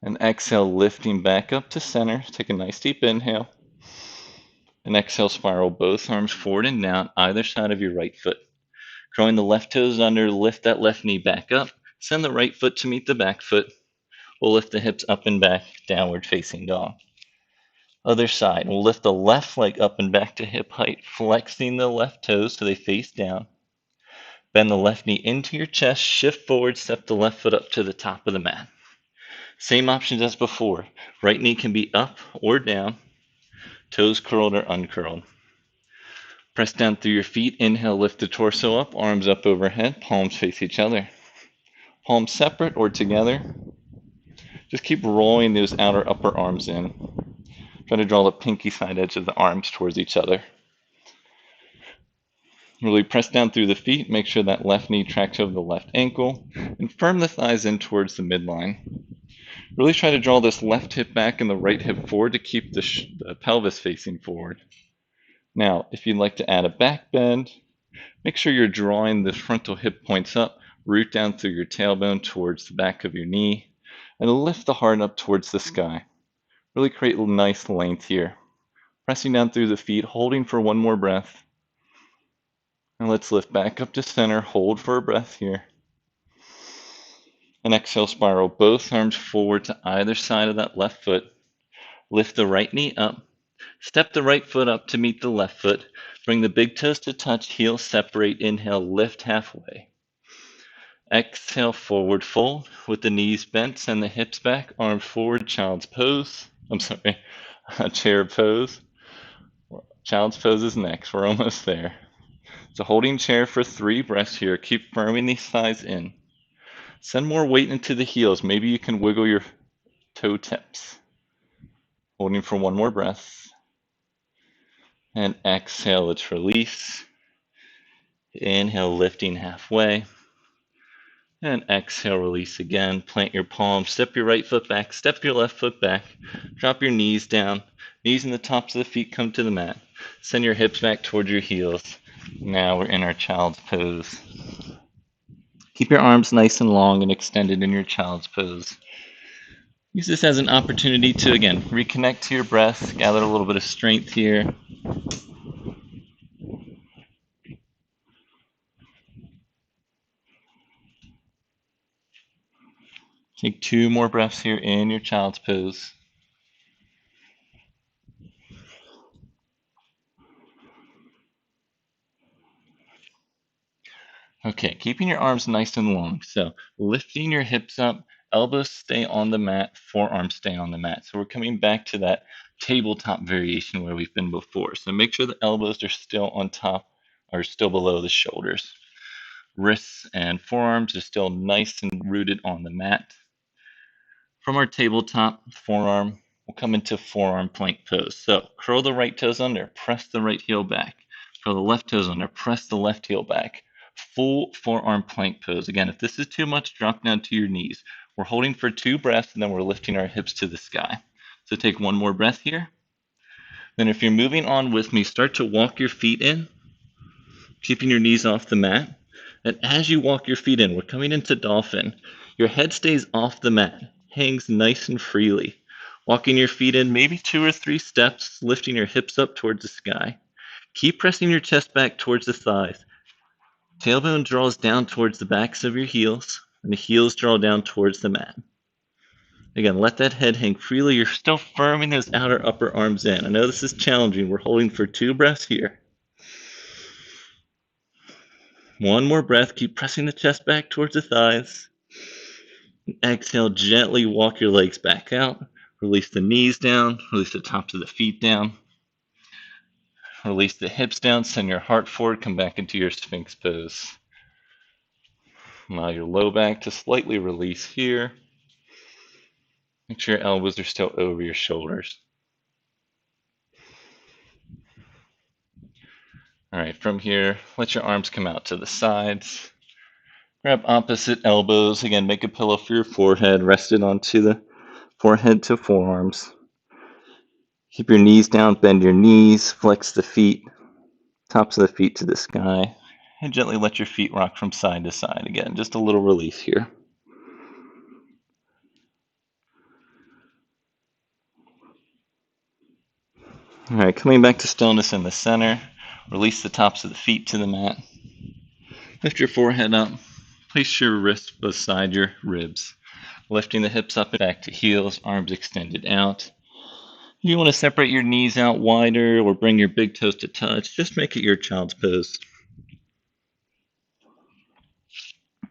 And exhale, lifting back up to center. Take a nice deep inhale. And exhale, spiral both arms forward and down, either side of your right foot. Curling the left toes under, lift that left knee back up. Send the right foot to meet the back foot. We'll lift the hips up and back, downward facing dog. Other side, we'll lift the left leg up and back to hip height, flexing the left toes so they face down. Bend the left knee into your chest, shift forward, step the left foot up to the top of the mat. Same options as before. Right knee can be up or down, toes curled or uncurled. Press down through your feet. Inhale, lift the torso up, arms up overhead, palms face each other. Palms separate or together. Just keep rolling those outer upper arms in. Try to draw the pinky side edge of the arms towards each other. Really press down through the feet. Make sure that left knee tracks over the left ankle. And firm the thighs in towards the midline. Really try to draw this left hip back and the right hip forward to keep the pelvis facing forward. Now, if you'd like to add a back bend, make sure you're drawing the frontal hip points up, root down through your tailbone towards the back of your knee, and lift the heart up towards the sky. Really create a nice length here. Pressing down through the feet, holding for one more breath. And let's lift back up to center, hold for a breath here. And exhale, spiral both arms forward to either side of that left foot. Lift the right knee up. Step the right foot up to meet the left foot. Bring the big toes to touch, heels separate. Inhale, lift halfway. Exhale, forward fold with the knees bent, send the hips back, arms forward, child's pose. Chair pose. Child's pose is next. We're almost there. So holding chair for 3 breaths here. Keep firming these thighs in. Send more weight into the heels. Maybe you can wiggle your toe tips. Holding for one more breath. And exhale, let's release. Inhale, lifting halfway. And exhale, release again. Plant your palms, step your right foot back, step your left foot back. Drop your knees down. Knees and the tops of the feet come to the mat. Send your hips back towards your heels. Now we're in our child's pose. Keep your arms nice and long and extended in your child's pose. Use this as an opportunity to, again, reconnect to your breath, gather a little bit of strength here. Take 2 more breaths here in your child's pose. Okay, keeping your arms nice and long. So lifting your hips up, elbows stay on the mat, forearms stay on the mat. So we're coming back to that tabletop variation where we've been before. So make sure the elbows are still on top or still below the shoulders. Wrists and forearms are still nice and rooted on the mat. From our tabletop, forearm will come into forearm plank pose. So curl the right toes under, press the right heel back. Curl the left toes under, press the left heel back. Full forearm plank pose. Again, if this is too much, drop down to your knees. We're holding for 2 breaths and then we're lifting our hips to the sky. So take one more breath here. Then if you're moving on with me, start to walk your feet in, keeping your knees off the mat. And as you walk your feet in, we're coming into dolphin. Your head stays off the mat, hangs nice and freely. Walking your feet in, maybe 2 or 3 steps, lifting your hips up towards the sky. Keep pressing your chest back towards the thighs. Tailbone draws down towards the backs of your heels, and the heels draw down towards the mat. Again, let that head hang freely. You're still firming those outer upper arms in. I know this is challenging. We're holding for 2 breaths here. One more breath. Keep pressing the chest back towards the thighs. Exhale, gently walk your legs back out. Release the knees down. Release the tops of the feet down. Release the hips down. Send your heart forward. Come back into your Sphinx pose. Allow your low back to slightly release here. Make sure your elbows are still over your shoulders. All right, from here, let your arms come out to the sides. Grab opposite elbows. Again, make a pillow for your forehead. Rest it onto the forehead to forearms. Keep your knees down, bend your knees, flex the feet, tops of the feet to the sky, and gently let your feet rock from side to side. Again, just a little release here. All right, coming back to stillness in the center. Release the tops of the feet to the mat. Lift your forehead up. Place your wrists beside your ribs. Lifting the hips up and back to heels, arms extended out. If you want to separate your knees out wider or bring your big toes to touch, just make it your child's pose.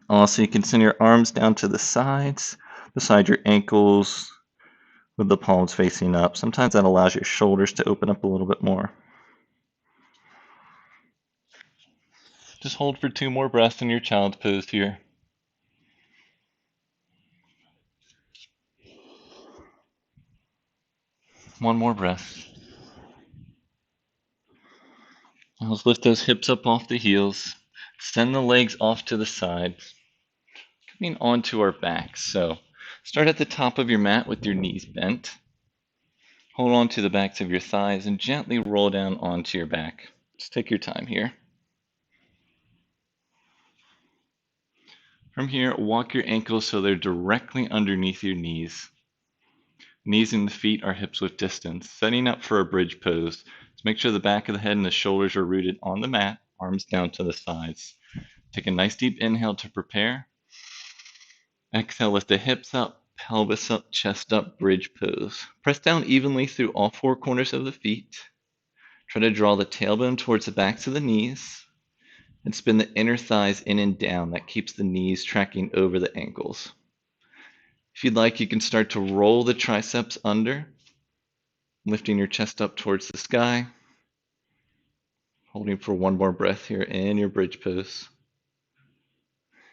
Also, you can send your arms down to the sides, beside your ankles, with the palms facing up. Sometimes that allows your shoulders to open up a little bit more. Just hold for 2 more breaths in your child's pose here. One more breath. Now let's lift those hips up off the heels. Send the legs off to the side. Coming onto our backs. So start at the top of your mat with your knees bent. Hold on to the backs of your thighs and gently roll down onto your back. Just take your time here. From here, walk your ankles so they're directly underneath your knees. Knees and the feet are hips width distance, setting up for a bridge pose. So make sure the back of the head and the shoulders are rooted on the mat, arms down to the sides. Take a nice deep inhale to prepare. Exhale, lift the hips up, pelvis up, chest up, bridge pose. Press down evenly through all 4 corners of the feet. Try to draw the tailbone towards the backs of the knees and spin the inner thighs in and down. That keeps the knees tracking over the ankles. If you'd like, you can start to roll the triceps under, lifting your chest up towards the sky. Holding for 1 more breath here in your bridge pose.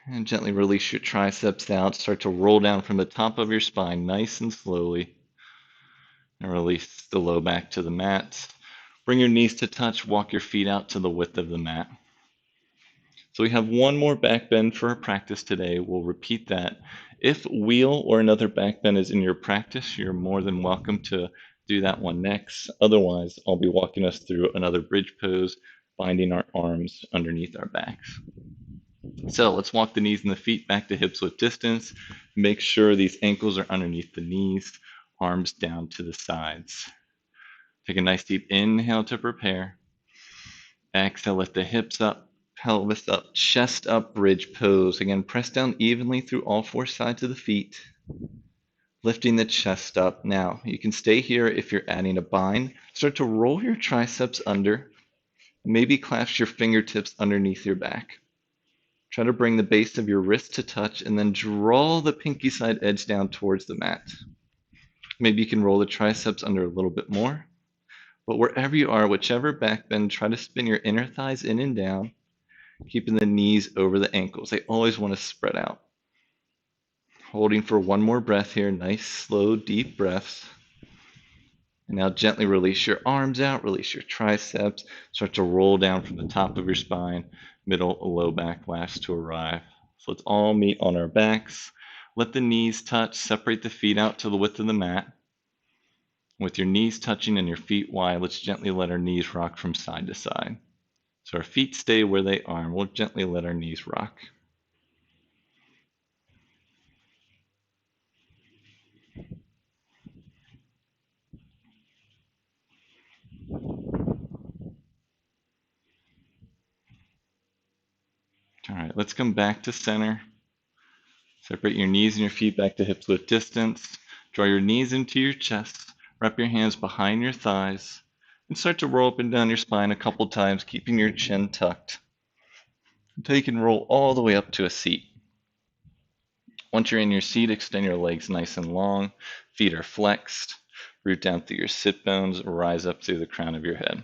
And gently release your triceps out. Start to roll down from the top of your spine nice and slowly. And release the low back to the mat. Bring your knees to touch. Walk your feet out to the width of the mat. So we have 1 more back bend for our practice today. We'll repeat that. If wheel or another back bend is in your practice, you're more than welcome to do that one next. Otherwise, I'll be walking us through another bridge pose, binding our arms underneath our backs. So let's walk the knees and the feet back to hips width distance. Make sure these ankles are underneath the knees, arms down to the sides. Take a nice deep inhale to prepare. Exhale, lift the hips up, pelvis up, chest up, bridge pose. Again, press down evenly through all 4 sides of the feet. Lifting the chest up. Now, you can stay here if you're adding a bind. Start to roll your triceps under. Maybe clasp your fingertips underneath your back. Try to bring the base of your wrist to touch and then draw the pinky side edge down towards the mat. Maybe you can roll the triceps under a little bit more. But wherever you are, whichever back bend, try to spin your inner thighs in and down. Keeping the knees over the ankles. They always want to spread out. Holding for one more breath here. Nice, slow, deep breaths. And now gently release your arms out, release your triceps. Start to roll down from the top of your spine, middle, low back, last to arrive. So let's all meet on our backs. Let the knees touch. Separate the feet out to the width of the mat. With your knees touching and your feet wide, let's gently let our knees rock from side to side. So our feet stay where they are, and we'll gently let our knees rock. All right, let's come back to center. Separate your knees and your feet back to hips width distance. Draw your knees into your chest. Wrap your hands behind your thighs. And start to roll up and down your spine a couple times, keeping your chin tucked, until you can roll all the way up to a seat. Once you're in your seat, extend your legs nice and long. Feet are flexed. Root down through your sit bones. Rise up through the crown of your head.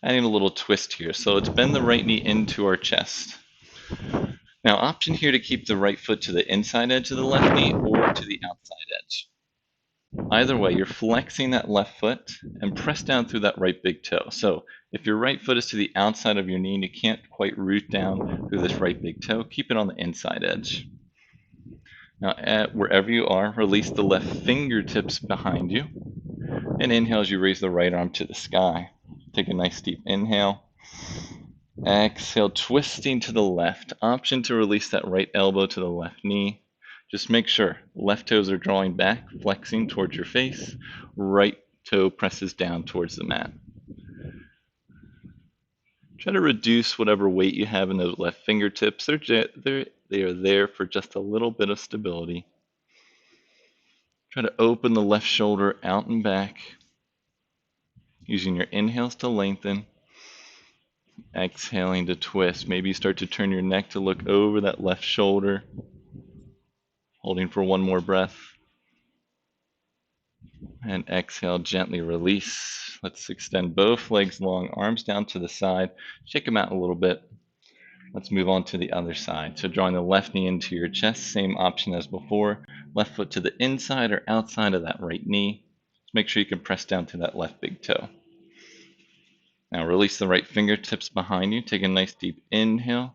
Adding a little twist here. So let's bend the right knee into our chest. Now, option here to keep the right foot to the inside edge of the left knee or to the outside edge. Either way, you're flexing that left foot and press down through that right big toe. So if your right foot is to the outside of your knee and you can't quite root down through this right big toe, keep it on the inside edge. Now, wherever you are, release the left fingertips behind you. And inhale as you raise the right arm to the sky. Take a nice deep inhale. Exhale, twisting to the left. Option to release that right elbow to the left knee. Just make sure left toes are drawing back, flexing towards your face. Right toe presses down towards the mat. Try to reduce whatever weight you have in those left fingertips. They are there for just a little bit of stability. Try to open the left shoulder out and back, using your inhales to lengthen. Exhaling to twist. Maybe you start to turn your neck to look over that left shoulder. Holding for one more breath. And exhale, gently release. Let's extend both legs long, arms down to the side. Shake them out a little bit. Let's move on to the other side. So drawing the left knee into your chest, same option as before. Left foot to the inside or outside of that right knee. Just make sure you can press down to that left big toe. Now release the right fingertips behind you. Take a nice deep inhale.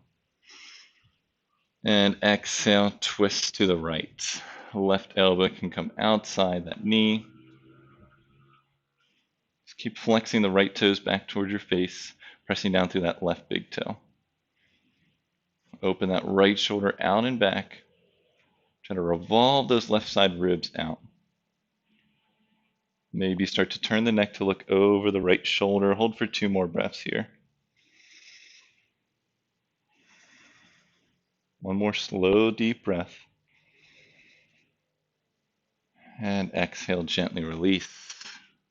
And exhale, twist to the right. Left elbow can come outside that knee. Just keep flexing the right toes back towards your face, pressing down through that left big toe. Open that right shoulder out and back. Try to revolve those left side ribs out. Maybe start to turn the neck to look over the right shoulder. Hold for 2 more breaths here. One more slow, deep breath. And exhale, gently release.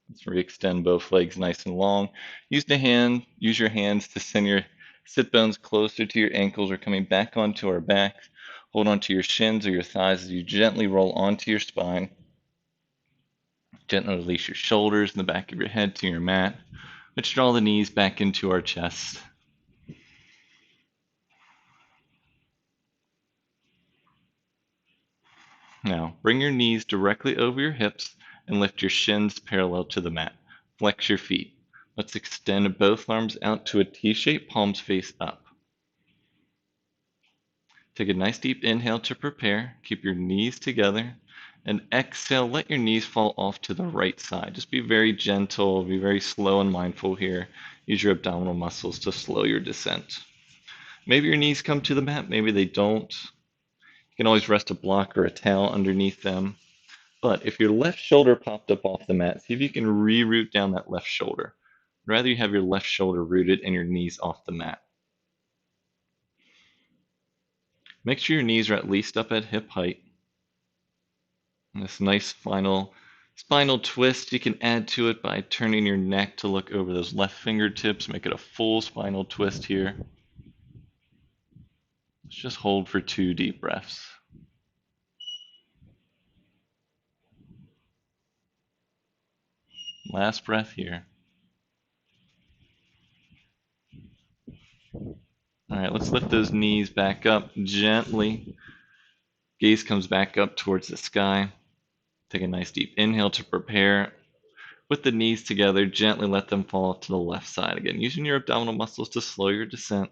Let's re-extend both legs nice and long. Use your hands to send your sit bones closer to your ankles or coming back onto our back. Hold onto your shins or your thighs as you gently roll onto your spine. Gently release your shoulders and the back of your head to your mat. Let's draw the knees back into our chest. Now, bring your knees directly over your hips and lift your shins parallel to the mat. Flex your feet. Let's extend both arms out to a T-shape, palms face up. Take a nice deep inhale to prepare. Keep your knees together. And exhale, let your knees fall off to the right side. Just be very gentle, be very slow and mindful here. Use your abdominal muscles to slow your descent. Maybe your knees come to the mat, maybe they don't. You can always rest a block or a towel underneath them. But if your left shoulder popped up off the mat, see if you can re-root down that left shoulder. I'd rather you have your left shoulder rooted and your knees off the mat. Make sure your knees are at least up at hip height. And this nice final spinal twist, you can add to it by turning your neck to look over those left fingertips. Make it a full spinal twist here. Let's just hold for 2 deep breaths. Last breath here. All right, let's lift those knees back up gently. Gaze comes back up towards the sky. Take a nice deep inhale to prepare. With the knees together, gently let them fall to the left side. Again, using your abdominal muscles to slow your descent.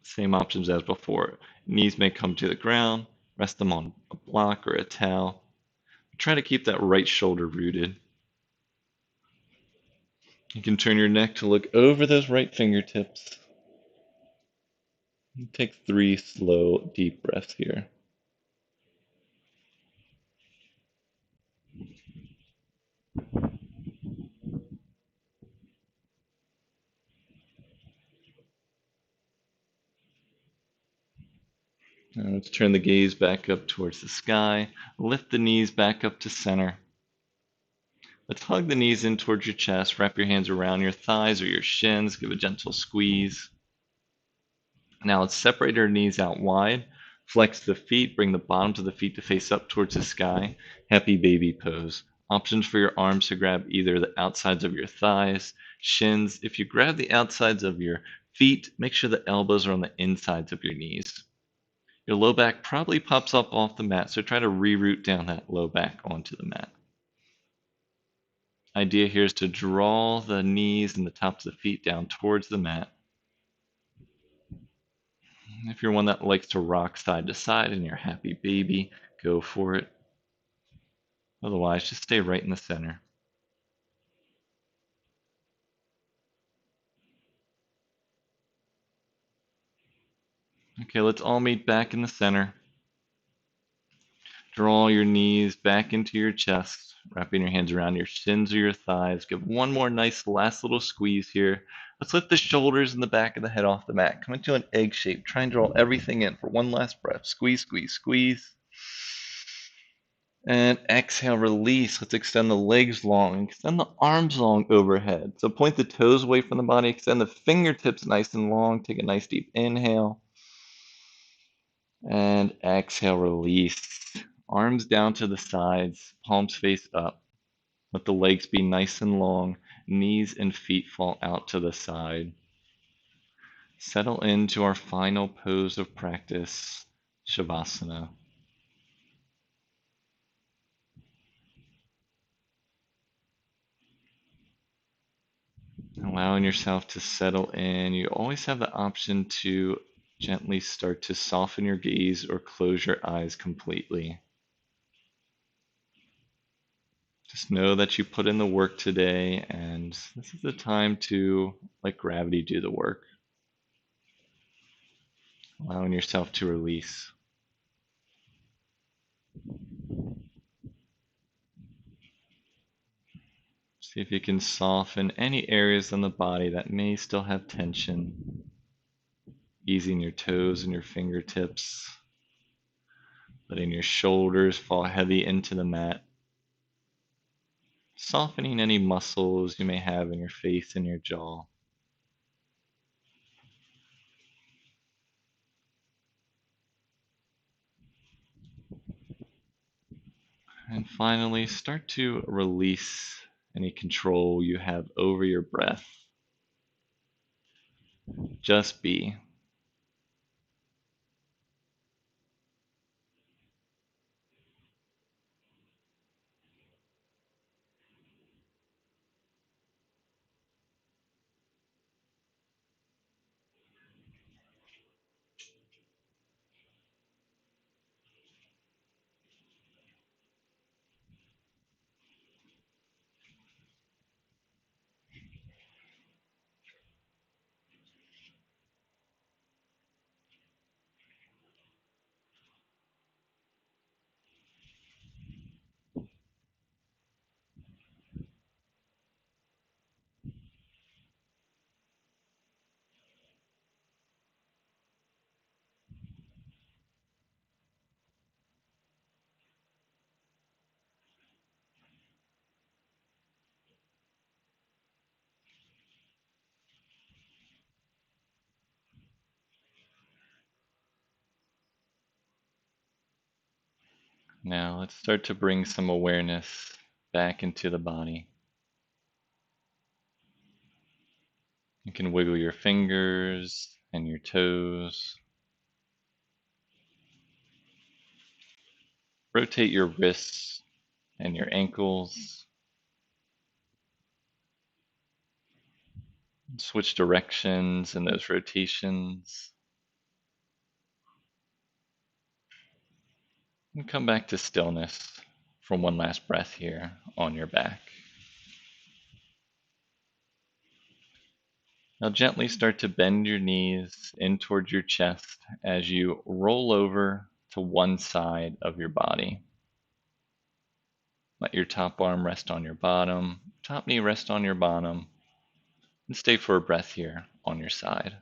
Same options as before. Knees may come to the ground. Rest them on a block or a towel. Try to keep that right shoulder rooted. You can turn your neck to look over those right fingertips. Take 3 slow, deep breaths here. Now let's turn the gaze back up towards the sky. Lift the knees back up to center. Let's hug the knees in towards your chest. Wrap your hands around your thighs or your shins. Give a gentle squeeze. Now let's separate our knees out wide. Flex the feet. Bring the bottoms of the feet to face up towards the sky. Happy baby pose. Options for your arms to grab either the outsides of your thighs, shins. If you grab the outsides of your feet, make sure the elbows are on the insides of your knees. Your low back probably pops up off the mat, so try to reroute down that low back onto the mat. Idea here is to draw the knees and the tops of the feet down towards the mat. If you're one that likes to rock side to side and you're a happy baby, go for it. Otherwise, just stay right in the center. Okay, let's all meet back in the center. Draw your knees back into your chest, wrapping your hands around your shins or your thighs. Give one more nice last little squeeze here. Let's lift the shoulders and the back of the head off the mat. Come into an egg shape. Try and draw everything in for one last breath. Squeeze, squeeze, squeeze. And exhale, release. Let's extend the legs long. Extend the arms long overhead. So point the toes away from the body. Extend the fingertips nice and long. Take a nice deep inhale. And exhale, release. Arms down to the sides, palms face up. Let the legs be nice and long. Knees and feet fall out to the side. Settle into our final pose of practice, Shavasana. Allowing yourself to settle in. You always have the option to gently start to soften your gaze or close your eyes completely. Just know that you put in the work today, and this is the time to let gravity do the work. Allowing yourself to release. See if you can soften any areas on the body that may still have tension. Easing your toes and your fingertips. Letting your shoulders fall heavy into the mat. Softening any muscles you may have in your face and your jaw. And finally, start to release any control you have over your breath. Just be. Now let's start to bring some awareness back into the body. You can wiggle your fingers and your toes. Rotate your wrists and your ankles. Switch directions in those rotations. And come back to stillness for one last breath here on your back. Now gently start to bend your knees in towards your chest as you roll over to one side of your body. Let your top arm rest on your bottom, top knee rest on your bottom, and stay for a breath here on your side.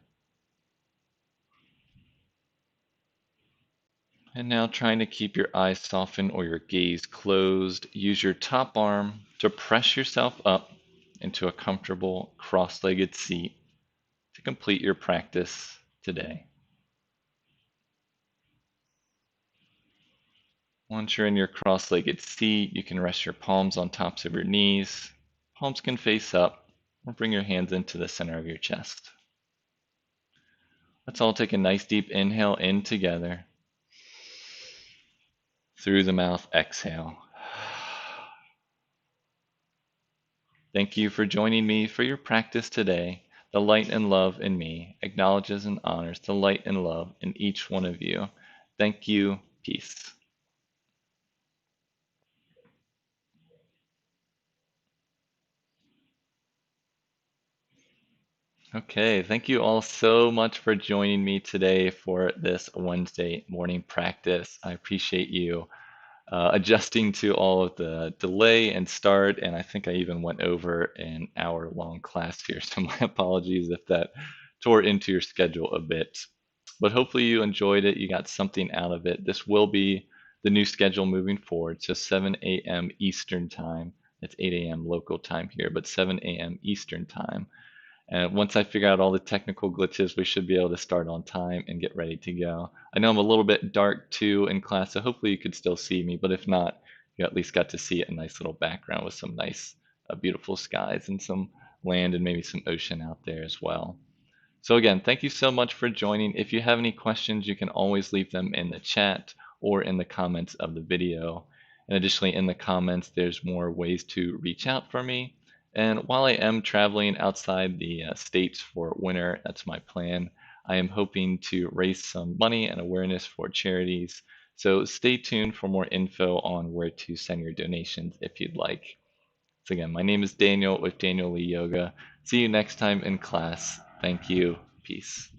And now trying to keep your eyes softened or your gaze closed, use your top arm to press yourself up into a comfortable cross-legged seat to complete your practice today. Once you're in your cross-legged seat, you can rest your palms on tops of your knees. Palms can face up, or bring your hands into the center of your chest. Let's all take a nice deep inhale in together. Through the mouth, exhale. Thank you for joining me for your practice today. The light and love in me acknowledges and honors the light and love in each one of you. Thank you. Peace. Okay, thank you all so much for joining me today for this Wednesday morning practice. I appreciate you adjusting to all of the delay and start, and I think I even went over an hour-long class here, so my apologies if that tore into your schedule a bit. But hopefully you enjoyed it, you got something out of it. This will be the new schedule moving forward, so 7 a.m. Eastern Time. It's 8 a.m. local time here, but 7 a.m. Eastern Time. And once I figure out all the technical glitches, we should be able to start on time and get ready to go. I know I'm a little bit dark too in class, so hopefully you could still see me, but if not, you at least got to see a nice little background with some nice, beautiful skies and some land and maybe some ocean out there as well. So again, thank you so much for joining. If you have any questions, you can always leave them in the chat or in the comments of the video. And additionally, in the comments, there's more ways to reach out for me. And while I am traveling outside the states for winter, that's my plan, I am hoping to raise some money and awareness for charities. So stay tuned for more info on where to send your donations if you'd like. So again, my name is Daniel with Daniel Lee Yoga. See you next time in class. Thank you. Peace.